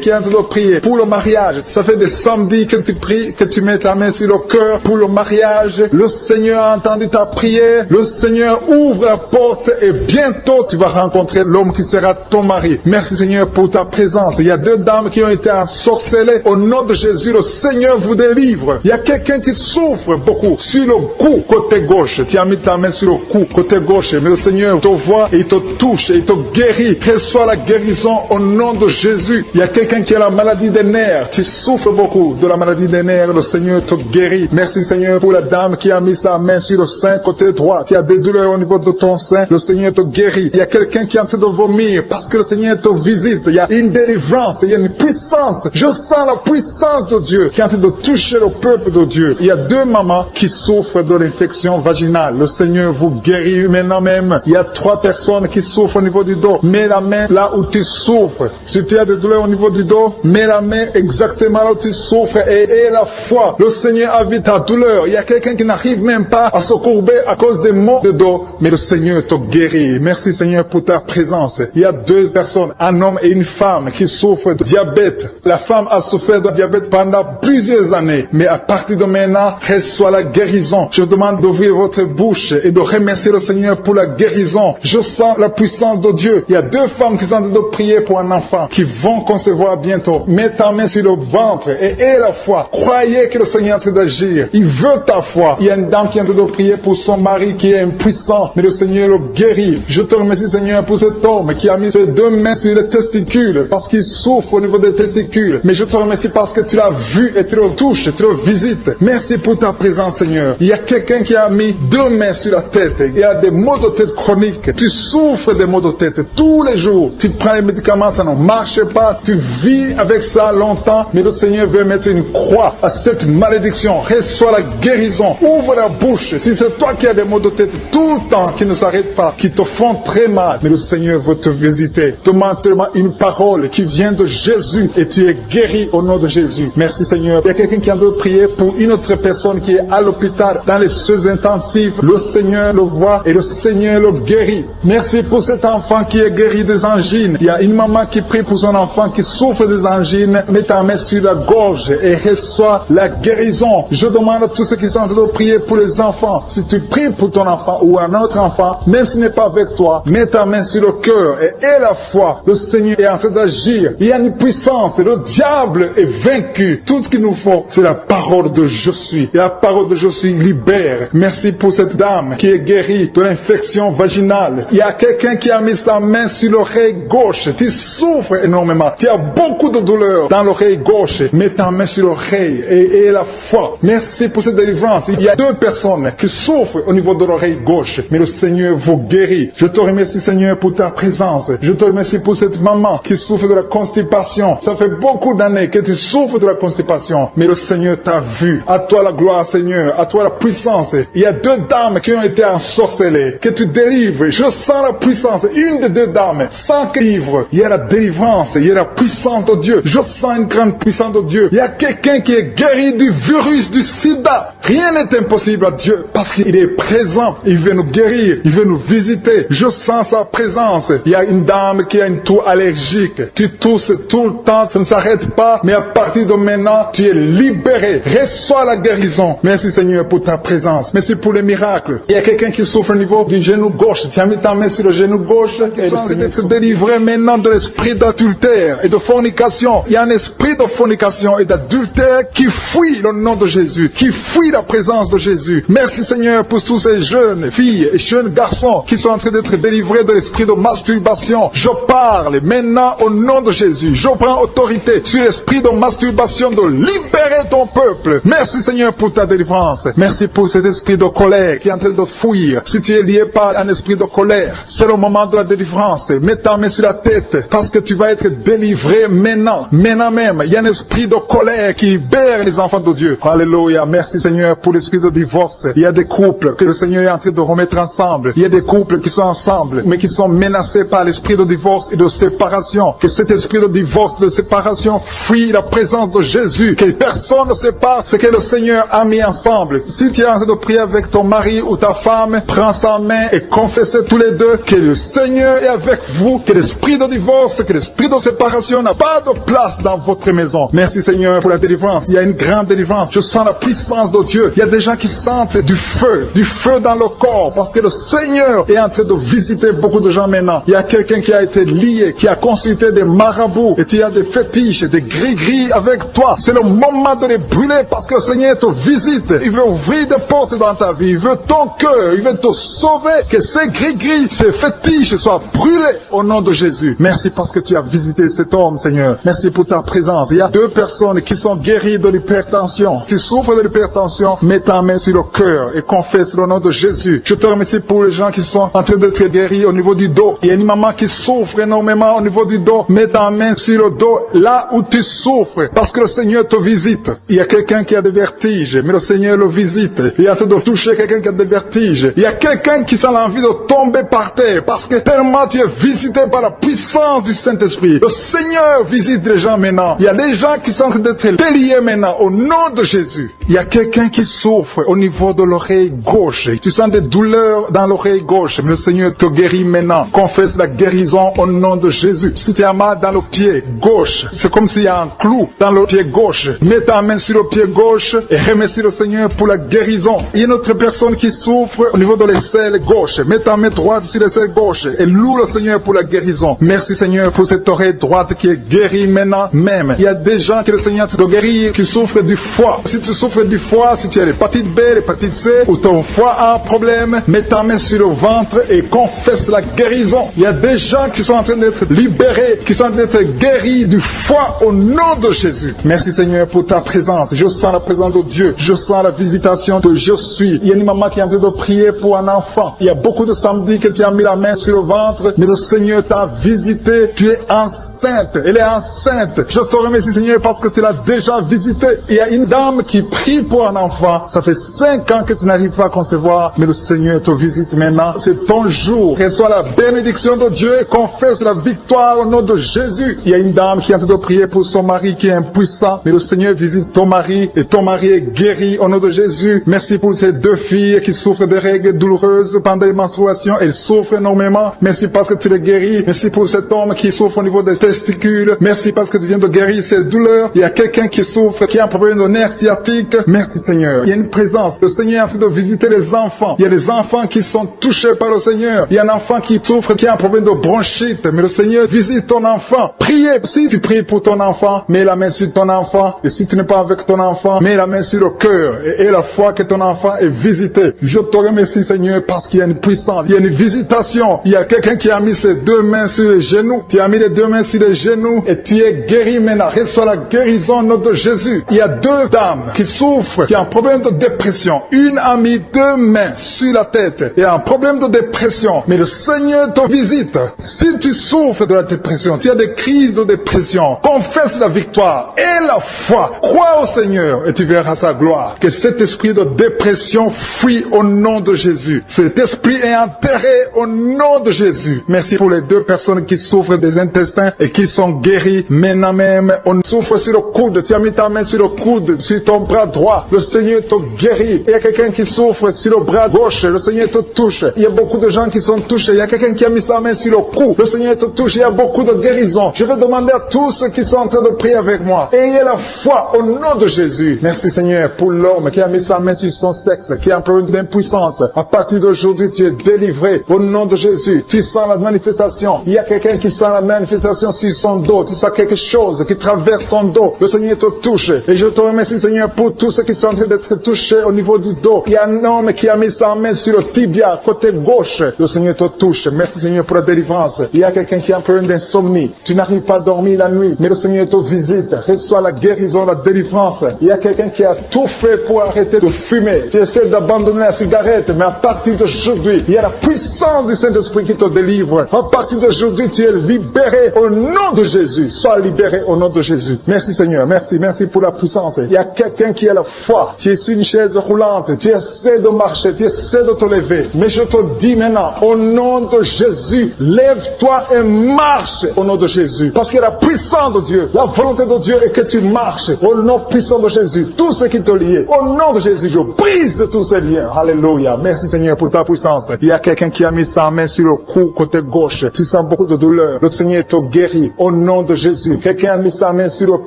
qui est en train de prier pour le mariage. Ça fait des samedis que tu pries, que tu mets ta main sur le cœur pour le mariage. Le Seigneur a entendu ta prière. Le Seigneur ouvre la porte et bientôt tu vas rencontrer l'homme qui sera ton mari. Merci Seigneur pour ta présence. Il y a deux dames qui ont été ensorcelées. Au nom de Jésus, le Seigneur vous délivre. Il y a quelqu'un qui souffre beaucoup sur le cou, côté gauche. Tu as mis ta main sur le cou, côté gauche. Mais le Seigneur te voit et il te touche et il te guérit. Reçois la guérison au nom de Jésus. Il y a quelqu'un qui a la maladie des nerfs. Tu souffres beaucoup de la maladie des nerfs. Le Seigneur te guérit. Merci Seigneur pour la dame qui a mis sa main sur le sein côté droit. Tu as des douleurs au niveau de ton sein. Le Seigneur te guérit. Il y a quelqu'un qui est en train de vomir parce que le Seigneur te visite. Il y a une délivrance. Il y a une puissance. Je sens la puissance de Dieu qui est en train de toucher le peuple de Dieu. Il y a deux mamans qui souffrent de l'infection vaginale. Le Seigneur vous guérit maintenant même. Il y a 3 personnes qui souffrent au niveau du dos. Mets la main là où tu souffres. Si tu as des douleurs au niveau du dos, mets la main exactement là où tu souffres et aie la foi. Le Seigneur a vu ta douleur. Il y a quelqu'un qui n'arrive même pas à se courber à cause des maux de dos. Mais le Seigneur te guérit. Merci Seigneur pour ta présence. Il y a 2 personnes, un homme et une femme qui souffrent de diabète. La femme a souffert de diabète pendant plusieurs années. Mais à partir de maintenant, reçoit la guérison. Je vous demande d'ouvrir votre bouche et de remercier le Seigneur pour la guérison. Je sens la puissance de Dieu. Il y a 2 femmes qui sont en train de prier pour un enfant qui vont concevoir bientôt. Mets ta main sur le ventre et aie la foi. Croyez que le Seigneur est en train d'agir. Il veut ta foi. Il y a une dame qui est en train de prier pour son mari qui est impuissant, mais le Seigneur le guérit. Je te remercie Seigneur pour cet homme qui a mis ses 2 mains sur les testicules parce qu'il souffre au niveau des testicules. Mais je te remercie parce que tu l'as vu et tu le touches, tu le visites. Merci pour ta présence Seigneur. Il y a quelqu'un qui a mis 2 mains sur la tête. Il y a des maux de tête chroniques. Tu souffres des maux de tête tous les jours. Tu prends les médicaments, ça ne marche pas. Tu vis avec ça longtemps, mais le Seigneur veut mettre une croix à cette malédiction. Reçois la guérison. Ouvre la bouche. Si c'est toi qui as des maux de tête tout le temps, qui ne s'arrêtent pas, qui te font très mal, mais le Seigneur veut te visiter. Demande seulement une parole qui vient de Jésus et tu es guéri au nom de Jésus. Merci Seigneur. Il y a quelqu'un qui a de prier pour une autre personne qui est à l'hôpital dans les soins intensifs. Le Seigneur le voit et le Seigneur le guérit. Merci pour cet enfant qui est guéri des angines. Il y a une maman qui prie pour son enfant enfant qui souffre des angines, mets ta main sur la gorge et reçois la guérison. Je demande à tous ceux qui sont en train de prier pour les enfants. Si tu pries pour ton enfant ou un autre enfant, même s'il n'est pas avec toi, mets ta main sur le cœur et aie la foi. Le Seigneur est en train d'agir. Il y a une puissance. Le diable est vaincu. Tout ce qu'il nous faut, c'est la parole de je suis. Et la parole de je suis libère. Merci pour cette dame qui est guérie de l'infection vaginale. Il y a quelqu'un qui a mis sa main sur l'oreille gauche. Tu souffres énormément. Tu as beaucoup de douleur dans l'oreille gauche. Mets ta main sur l'oreille et la foi. Merci pour cette délivrance. Il y a 2 personnes qui souffrent au niveau de l'oreille gauche. Mais le Seigneur vous guérit. Je te remercie, Seigneur, pour ta présence. Je te remercie pour cette maman qui souffre de la constipation. Ça fait beaucoup d'années que tu souffres de la constipation. Mais le Seigneur t'a vu. À toi la gloire, Seigneur. À toi la puissance. Il y a 2 dames qui ont été ensorcelées. Que tu délivres. Je sens la puissance. Une des 2 dames. Sans que livre. Il y a la délivrance. Il y a la puissance de Dieu. Je sens une grande puissance de Dieu. Il y a quelqu'un qui est guéri du virus du sida. Rien n'est impossible à Dieu parce qu'il est présent. Il veut nous guérir. Il veut nous visiter. Je sens sa présence. Il y a une dame qui a une toux allergique. Tu tousses tout le temps. Ça ne s'arrête pas. Mais à partir de maintenant, tu es libéré. Reçois la guérison. Merci Seigneur pour ta présence. Merci pour les miracles. Il y a quelqu'un qui souffre au niveau du genou gauche. Tu as mis ta main sur le genou gauche. Et le Seigneur être délivré maintenant de l'esprit d'adultère et de fornication. Il y a un esprit de fornication et d'adultère qui fuit le nom de Jésus, qui fuit la présence de Jésus. Merci Seigneur pour tous ces jeunes filles et jeunes garçons qui sont en train d'être délivrés de l'esprit de masturbation. Je parle maintenant au nom de Jésus. Je prends autorité sur l'esprit de masturbation de libérer ton peuple. Merci Seigneur pour ta délivrance. Merci pour cet esprit de colère qui est en train de fuir. Si tu es lié par un esprit de colère, c'est le moment de la délivrance. Mets ta main sur la tête parce que tu vas être délivré maintenant. Maintenant même, il y a un esprit de colère qui libère les enfants de Dieu. Alléluia. Merci Seigneur pour l'esprit de divorce. Il y a des couples que le Seigneur est en train de remettre ensemble. Il y a des couples qui sont ensemble mais qui sont menacés par l'esprit de divorce et de séparation. Que cet esprit de divorce, de séparation fuit la présence de Jésus. Que personne ne sépare ce que le Seigneur a mis ensemble. Si tu es en train de prier avec ton mari ou ta femme, prends sa main et confessez tous les deux que le Seigneur est avec vous, que l'esprit de divorce, que l'esprit de séparation n'a pas de place dans votre maison. Merci Seigneur pour la délivrance. Il y a une grande délivrance. Je sens la puissance de Dieu. Il y a des gens qui sentent du feu dans le corps parce que le Seigneur est en train de visiter beaucoup de gens maintenant. Il y a quelqu'un qui a été lié, qui a consulté des marabouts et tu as des fétiches, des gris-gris avec toi. C'est le moment de les brûler parce que le Seigneur te visite. Il veut ouvrir des portes dans ta vie. Il veut ton cœur. Il veut te sauver. Que ces gris-gris, ces fétiches soient brûlés au nom de Jésus. Merci parce que tu as visité cet homme, Seigneur. Merci pour ta présence. Il y a 2 personnes qui sont guéries de l'hypertension. Tu souffres de l'hypertension, mets ta main sur le cœur et confesse le nom de Jésus. Je te remercie pour les gens qui sont en train d'être guéris au niveau du dos. Il y a une maman qui souffre énormément au niveau du dos. Mets ta main sur le dos là où tu souffres parce que le Seigneur te visite. Il y a quelqu'un qui a des vertiges, mais le Seigneur le visite. Il est en train de toucher quelqu'un qui a des vertiges. Il y a quelqu'un qui sent l'envie de tomber par terre parce que tellement tu es visité par la puissance du Saint-Esprit. Le Seigneur visite les gens maintenant. Il y a des gens qui sont en train d'être déliés maintenant au nom de Jésus. Il y a quelqu'un qui souffre au niveau de l'oreille gauche. Tu sens des douleurs dans l'oreille gauche, mais le Seigneur te guérit maintenant. Confesse la guérison au nom de Jésus. Si tu as mal dans le pied gauche, c'est comme s'il y a un clou dans le pied gauche. Mets ta main sur le pied gauche et remercie le Seigneur pour la guérison. Il y a une autre personne qui souffre au niveau de l'aisselle gauche. Mets ta main droite sur l'aisselle gauche et loue le Seigneur pour la guérison. Merci Seigneur pour cette oreille droite qui est guérie maintenant même. Il y a des gens que le Seigneur te guérit qui souffrent du foie. Si tu souffres du foie, si tu as l'hépatite B, l'hépatite C ou ton foie a un problème, mets ta main sur le ventre et confesse la guérison. Il y a des gens qui sont en train d'être libérés, qui sont en train d'être guéris du foie au nom de Jésus. Merci Seigneur pour ta présence. Je sens la présence de Dieu. Je sens la visitation de je suis. Il y a une maman qui est en train de prier pour un enfant. Il y a beaucoup de samedis que tu as mis la main sur le ventre, mais le Seigneur t'a visité. Tu es enceinte. Elle est enceinte. Je te remercie Seigneur parce que tu l'as déjà visité. Il y a une dame qui prie pour un enfant. Ça fait 5 ans que tu n'arrives pas à concevoir, mais le Seigneur te visite maintenant. C'est ton jour. Reçois la bénédiction de Dieu et confesse la victoire au nom de Jésus. Il y a une dame qui est en train de prier pour son mari qui est impuissant, mais le Seigneur visite ton mari et ton mari est guéri au nom de Jésus. Merci pour ces 2 filles qui souffrent de règles douloureuses pendant les menstruations. Elles souffrent énormément. Merci parce que tu les guéris. Merci pour cet homme qui souffre au niveau des les testicules. Merci parce que tu viens de guérir ces douleurs. Il y a quelqu'un qui souffre, qui a un problème de nerf sciatique. Merci Seigneur. Il y a une présence. Le Seigneur est en train de visiter les enfants. Il y a des enfants qui sont touchés par le Seigneur. Il y a un enfant qui souffre, qui a un problème de bronchite. Mais le Seigneur visite ton enfant. Priez. Si tu pries pour ton enfant, mets la main sur ton enfant. Et si tu n'es pas avec ton enfant, mets la main sur le cœur. Et la foi que ton enfant est visité. Je te remercie Seigneur parce qu'il y a une puissance. Il y a une visitation. Il y a quelqu'un qui a mis ses deux mains sur les genoux. Tu as mis les deux mains sur les genoux et tu es guéri maintenant. Reçois la guérison au nom de Jésus. Il y a deux dames qui souffrent, qui ont un problème de dépression. Une a mis deux mains sur la tête et a un problème de dépression. Mais le Seigneur te visite. Si tu souffres de la dépression, tu as des crises de dépression, confesse la victoire et la foi. Crois au Seigneur et tu verras sa gloire. Que cet esprit de dépression fuit au nom de Jésus. Cet esprit est enterré au nom de Jésus. Merci pour les deux personnes qui souffrent des intestins et qui sont guéries maintenant même. On souffre sur le coude. Tu as mis ta main sur le coude, sur ton bras droit. Le Seigneur te guérit. Il y a quelqu'un qui souffre sur le bras gauche. Le Seigneur te touche. Il y a beaucoup de gens qui sont touchés. Il y a quelqu'un qui a mis sa main sur le cou. Le Seigneur te touche. Il y a beaucoup de guérisons. Je vais demander à tous ceux qui sont en train de prier avec moi. Ayez la foi au nom de Jésus. Merci Seigneur pour l'homme qui a mis sa main sur son sexe, qui a un problème d'impuissance. À partir d'aujourd'hui, tu es délivré au nom de Jésus. Tu sens la manifestation. Il y a quelqu'un qui sent la manifestation sur son dos. Tu sens quelque chose qui traverse ton dos. Le Seigneur te touche. Et je te remercie Seigneur pour tous ceux qui sont en train d'être touchés au niveau du dos. Il y a un homme qui a mis sa main sur le tibia, côté gauche. Le Seigneur te touche. Merci Seigneur pour la délivrance. Il y a quelqu'un qui a un problème d'insomnie. Tu n'arrives pas à dormir la nuit, mais le Seigneur te visite. Reçois la guérison, la délivrance. Il y a quelqu'un qui a tout fait pour arrêter de fumer. Tu essaies d'abandonner la cigarette, mais à partir d'aujourd'hui, il y a la puissance du Saint-Esprit qui te délivre. À partir d'aujourd'hui, tu es libéré au nom de Jésus. Sois libéré au nom de Jésus. Merci Seigneur. Merci pour la puissance. Il y a quelqu'un qui a la foi. Tu es sur une chaise roulante. Tu essaies de marcher. Tu essaies de te lever. Mais je te dis maintenant, au nom de Jésus, lève-toi et marche au nom de Jésus. Parce que la puissance de Dieu, la volonté de Dieu est que tu marches au nom puissant de Jésus. Tout ce qui te lie, au nom de Jésus, je brise de tous ces liens. Alléluia. Merci Seigneur pour ta puissance. Il y a quelqu'un qui a mis sa main sur le cou côté gauche. Tu sens beaucoup de douleur. Le Seigneur te guérit au nom de Jésus. Quelqu'un a mis sa main sur le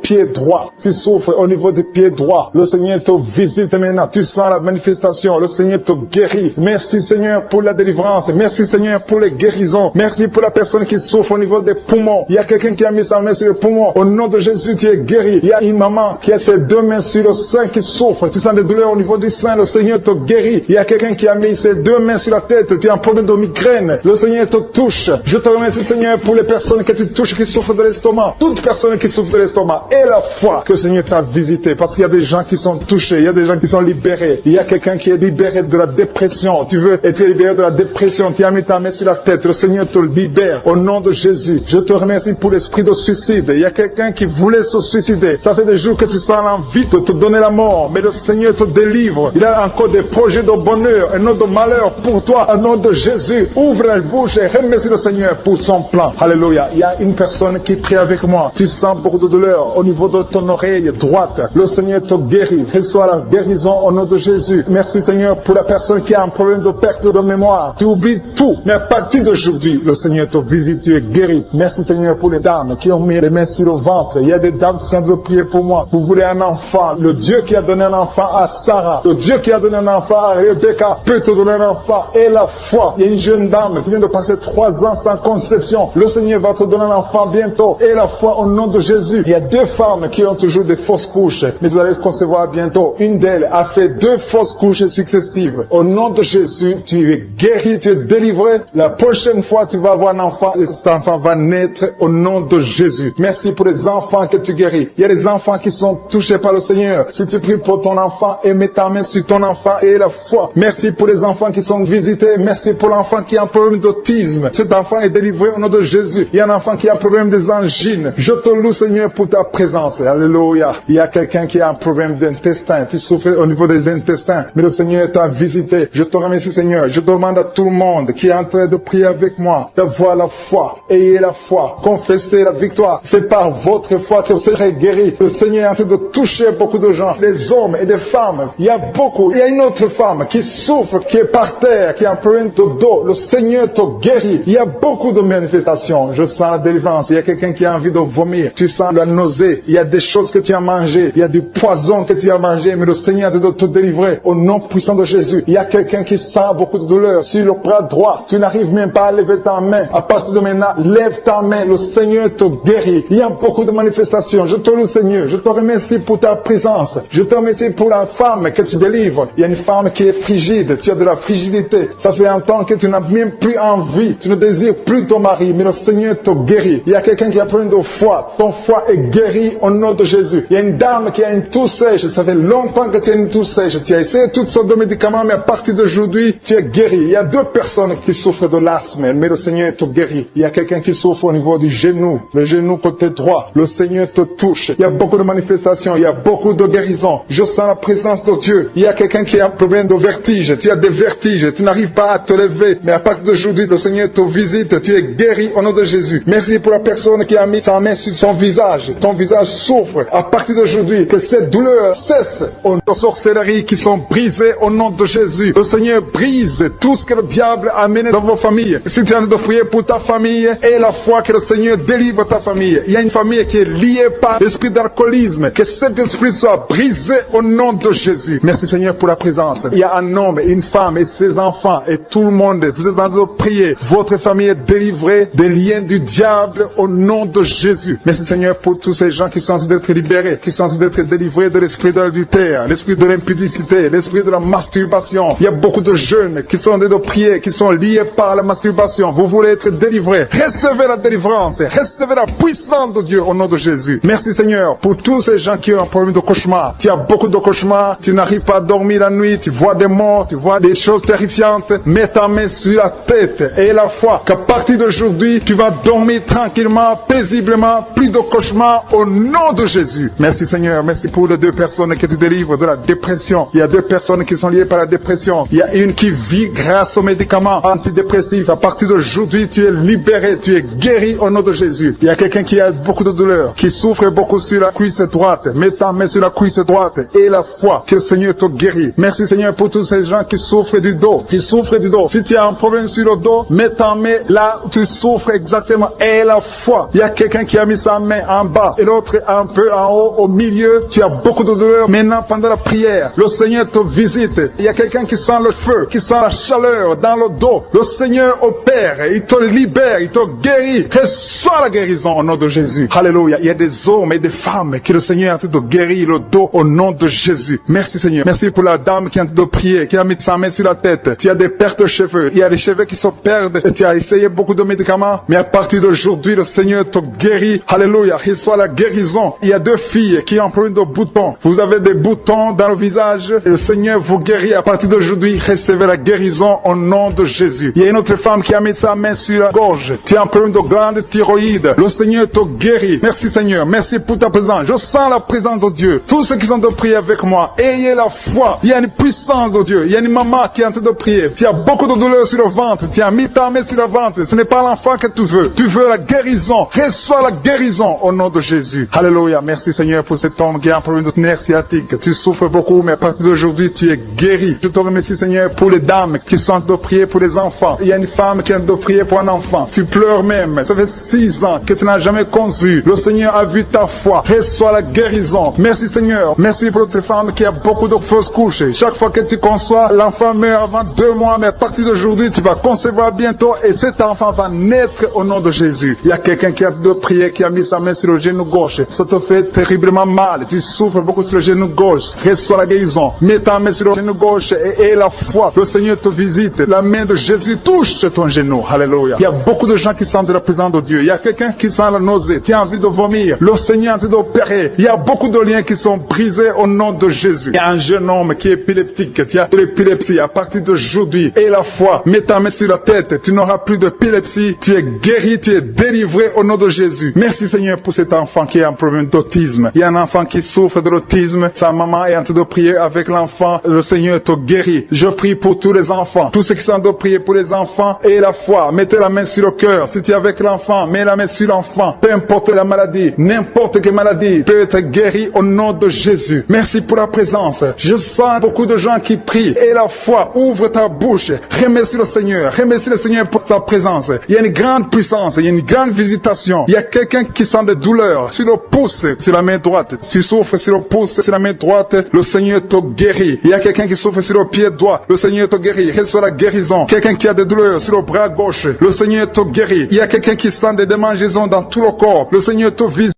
pied droit. Tu souffres au niveau du pied droit. Le Seigneur te visite maintenant. Tu sens la manifestation. Le Seigneur te guérit. Merci Seigneur pour la délivrance. Merci Seigneur pour les guérisons. Merci pour la personne qui souffre au niveau des poumons. Il y a quelqu'un qui a mis sa main sur le poumon. Au nom de Jésus, tu es guéri. Il y a une maman qui a ses deux mains sur le sein qui souffre. Tu sens des douleurs au niveau du sein. Le Seigneur te guérit. Il y a quelqu'un qui a mis ses deux mains sur la tête. Tu as un problème de migraine. Le Seigneur te touche. Je te remercie Seigneur pour les personnes que tu touches qui souffrent de l'estomac. Toute personne qui souffre de l'estomac. Et la foi que le Seigneur t'a visité. Parce qu'il y a des gens qui sont touchés. Il y a des gens qui sont libérés. Il y a quelqu'un qui est libéré de la dépression. Tu veux être libéré de la dépression. Tu as mis ta main sur la tête. Le Seigneur te libère. Au nom de Jésus. Je te remercie pour l'esprit de suicide. Il y a quelqu'un qui voulait se suicider. Ça fait des jours que tu sens l'envie de te donner la mort. Mais le Seigneur te délivre. Il a encore des projets de bonheur et non de malheur pour toi. Au nom de Jésus. Ouvre la bouche et remercie le Seigneur pour son plan. Alléluia. Il y a une personne qui prie avec moi. Tu sens beaucoup de douleur au niveau de ton oreille droite. Le Seigneur te guérit. Reçois la guérison au nom de Jésus. Merci Seigneur pour la personne qui a un problème de perte de mémoire. Tu oublies tout. Mais à partir d'aujourd'hui, le Seigneur te visite. Tu es guéri. Merci Seigneur pour les dames qui ont mis les mains sur le ventre. Il y a des dames qui sont en train de prier pour moi. Vous voulez un enfant. Le Dieu qui a donné un enfant à Sarah. Le Dieu qui a donné un enfant à Rebecca peut te donner un enfant. Et la foi. Il y a une jeune dame qui vient de passer 3 ans sans conception. Le Seigneur va te donner un enfant bientôt. Et la foi au nom de Jésus. Il y a 2 femmes qui ont toujours des fausses couches. Mais vous allez concevoir bientôt. Une d'elles a fait 2 fausses couches successives. Au nom de Jésus, tu es guéri, tu es délivré. La prochaine fois, tu vas avoir un enfant. Et cet enfant va naître au nom de Jésus. Merci pour les enfants que tu guéris. Il y a des enfants qui sont touchés par le Seigneur. Si tu pries pour ton enfant et mets ta main sur ton enfant et la foi. Merci pour les enfants qui sont visités. Merci pour l'enfant qui a un problème d'autisme. Cet enfant est délivré au nom de Jésus. Il y a un enfant qui a un problème des angines. Je te loue Seigneur pour ta présence. Alléluia. Il y a quelqu'un qui a un problème d'intestin. Tu souffres au niveau des intestins. Mais le Seigneur t'a visité. Je te remercie Seigneur. Je demande à tout le monde qui est en train de prier avec moi d'avoir la foi. Ayez la foi. Confessez la victoire. C'est par votre foi que vous serez guéris. Le Seigneur est en train de toucher beaucoup de gens. Des hommes et des femmes. Il y a beaucoup. Il y a une autre femme qui souffre, qui est par terre, qui a un problème de dos. Le Seigneur te guérit. Il y a beaucoup de manifestations. Je sens la délivrance. délivrance. Il y a quelqu'un qui a envie de vomir. Tu sens la nausée. Il y a des choses que tu as mangées. Il y a du poison que tu as mangé. Mais le Seigneur te doit te délivrer au nom puissant de Jésus. Il y a quelqu'un qui sent beaucoup de douleur sur le bras droit. Tu n'arrives même pas à lever ta main. À partir de maintenant, lève ta main. Le Seigneur te guérit. Il y a beaucoup de manifestations. Je te loue, Seigneur. Je te remercie pour ta présence. Je te remercie pour la femme que tu délivres. Il y a une femme qui est frigide. Tu as de la frigidité. Ça fait un temps que tu n'as même plus envie. Tu ne désires plus ton mari. Mais le Seigneur te guérit. Il y a quelqu'un qui a plein de foi. Ton foie est guéri au nom de Jésus. Il y a une dame qui a une toux sèche. Ça fait longtemps que tu as une toux sèche. Tu as essayé toutes sortes de médicaments, mais à partir d'aujourd'hui, tu es guéri. Il y a 2 personnes qui souffrent de l'asthme, mais le Seigneur te guérit. Il y a quelqu'un qui souffre au niveau du genou, le genou côté droit. Le Seigneur te touche. Il y a beaucoup de manifestations. Il y a beaucoup de guérisons. Je sens la présence de Dieu. Il y a quelqu'un qui a un problème de vertige. Tu as des vertiges. Tu n'arrives pas à te lever. Mais à partir d'aujourd'hui, le Seigneur te visite. Tu es guéri au nom de Jésus. Merci pour la personne qui a mis sa main sur son visage. Ton visage souffre. À partir d'aujourd'hui, que cette douleur cesse. Aux sorcelleries qui sont brisées au nom de Jésus. Le Seigneur brise tout ce que le diable a amené dans vos familles. Si tu as envie de prier pour ta famille, et la foi que le Seigneur délivre ta famille. Il y a une famille qui est liée par l'esprit d'alcoolisme. Que cet esprit soit brisé au nom de Jésus. Merci Seigneur pour la présence. Il y a un homme, une femme et ses enfants et tout le monde. Vous êtes en train de prier. Votre famille est délivrée des liens du diable au nom de Jésus. Merci Seigneur pour tous ces gens qui sont en train d'être libérés, qui sont en train d'être délivrés de l'esprit de l'adultère, l'esprit de l'impudicité, l'esprit de la masturbation. Il y a beaucoup de jeunes qui sont en train de prier, qui sont liés par la masturbation. Vous voulez être délivrés. Recevez la délivrance. Recevez la puissance de Dieu au nom de Jésus. Merci Seigneur pour tous ces gens qui ont un problème de cauchemar. Tu as beaucoup de cauchemars. Tu n'arrives pas à dormir la nuit. Tu vois des morts. Tu vois des choses terrifiantes. Mets ta main sur la tête et la foi qu'à partir d'aujourd'hui, tu vas dormir tranquillement, paisiblement. Plus de cauchemars au nom de Jésus. Merci Seigneur. Merci pour les 2 personnes que tu délivres de la dépression. Il y a 2 personnes qui sont liées par la dépression. Il y a une qui vit grâce aux médicaments antidépressifs. À partir d'aujourd'hui, tu es libéré, tu es guéri au nom de Jésus. Il y a quelqu'un qui a beaucoup de douleur, qui souffre beaucoup sur la cuisse droite. Mets ta main sur la cuisse droite et la foi que le Seigneur te guérit. Merci Seigneur pour tous ces gens qui souffrent du dos. Tu souffres du dos. Si tu as un problème sur le dos, mets ta main là où tu souffres exactement et la foi. Il y a quelqu'un qui a mis sa main en bas et l'autre un peu en haut, au milieu. Tu as beaucoup de douleur. Maintenant, pendant la prière, le Seigneur te visite. Il y a quelqu'un qui sent le feu, qui sent la chaleur dans le dos. Le Seigneur opère, il te libère, il te guérit. Reçois la guérison au nom de Jésus. Alléluia. Il y a des hommes et des femmes que le Seigneur est en train de guérir le dos au nom de Jésus. Merci Seigneur. Merci pour la dame qui est en train de prier, qui a mis sa main sur la tête. Tu as des pertes de cheveux. Il y a des cheveux qui se perdent. Et tu as essayé beaucoup de médicaments. Mais à partir d'aujourd'hui, le Seigneur te guérit. Alléluia. Reçois la guérison. Il y a 2 filles qui ont un problème de boutons. Vous avez des boutons dans le visage. Et le Seigneur vous guérit. À partir d'aujourd'hui, recevez la guérison au nom de Jésus. Il y a une autre femme qui a mis sa main sur la gorge. Tu as un problème de glande thyroïde. Le Seigneur te guérit. Merci Seigneur. Merci pour ta présence. Je sens la présence de Dieu. Tous ceux qui sont de prier avec moi, ayez la foi. Il y a une puissance de Dieu. Il y a une maman qui est en train de prier. Tu as beaucoup de douleur sur le ventre. Tu as mis ta main sur le ventre. Ce n'est pas l'enfant que tu veux. Tu veux la guérison. Reçois la guérison au nom de Jésus. Alléluia. Merci Seigneur pour cet homme qui a un problème de nerf sciatique. Tu souffres beaucoup, mais à partir d'aujourd'hui, tu es guéri. Je te remercie Seigneur pour les dames qui sont en train de prier pour les enfants. Il y a une femme qui est en train de prier pour un enfant. Tu pleures même. Ça fait 6 ans que tu n'as jamais conçu. Le Seigneur a vu ta foi. Reçois la guérison. Merci Seigneur. Merci pour notre femme qui a beaucoup de fausses couches. Chaque fois que tu conçois, l'enfant meurt avant 2 mois, mais à partir d'aujourd'hui, tu vas concevoir bientôt et cet enfant va naître au nom de Jésus. Il y a quelqu'un qui a de prier, qui a mis sa main sur le genou gauche. Ça te fait terriblement mal. Tu souffres beaucoup sur le genou gauche. Reçois la guérison. Mets ta main sur le genou gauche et la foi. Le Seigneur te visite. La main de Jésus touche ton genou. Alléluia. Il y a beaucoup de gens qui sentent la présence de Dieu. Il y a quelqu'un qui sent la nausée. Tu as envie de vomir. Le Seigneur est en train d'opérer. Il y a beaucoup de liens qui sont brisés au nom de Jésus. Il y a un jeune homme qui est épileptique. Tu as de l'épilepsie à partir d'aujourd'hui. Et la foi. Mets ta main sur la tête. Tu n'auras plus d'épilepsie. Tu es guéri. Tu es délivré au nom de Jésus. Merci Seigneur pour cet enfant qui a un problème d'autisme. Il y a un enfant qui souffre de l'autisme. Sa maman est en train de prier avec l'enfant. Le Seigneur te guérit. Je prie pour tous les enfants. Tous ceux qui sont en train de prier pour les enfants et la foi. Mettez la main sur le cœur. Si tu es avec l'enfant, mets la main sur l'enfant. Peu importe la maladie, n'importe quelle maladie peut être guérie au nom de Jésus. Merci pour la présence. Je sens beaucoup de gens qui prient. Et la foi, ouvre ta bouche. Remercie le Seigneur. Remercie le Seigneur pour sa présence. Il y a une grande puissance. Il y a une grande visitation. Il y a quelqu'un qui sent des douleurs sur le pouce, sur la main droite. Tu souffres sur le pouce, sur la main droite, le Seigneur te guérit. Il y a quelqu'un qui souffre sur le pied droit, le Seigneur te guérit. Reçois la guérison. Quelqu'un qui a des douleurs sur le bras gauche, le Seigneur te guérit. Il y a quelqu'un qui sent des démangeaisons dans tout le corps, le Seigneur te visite.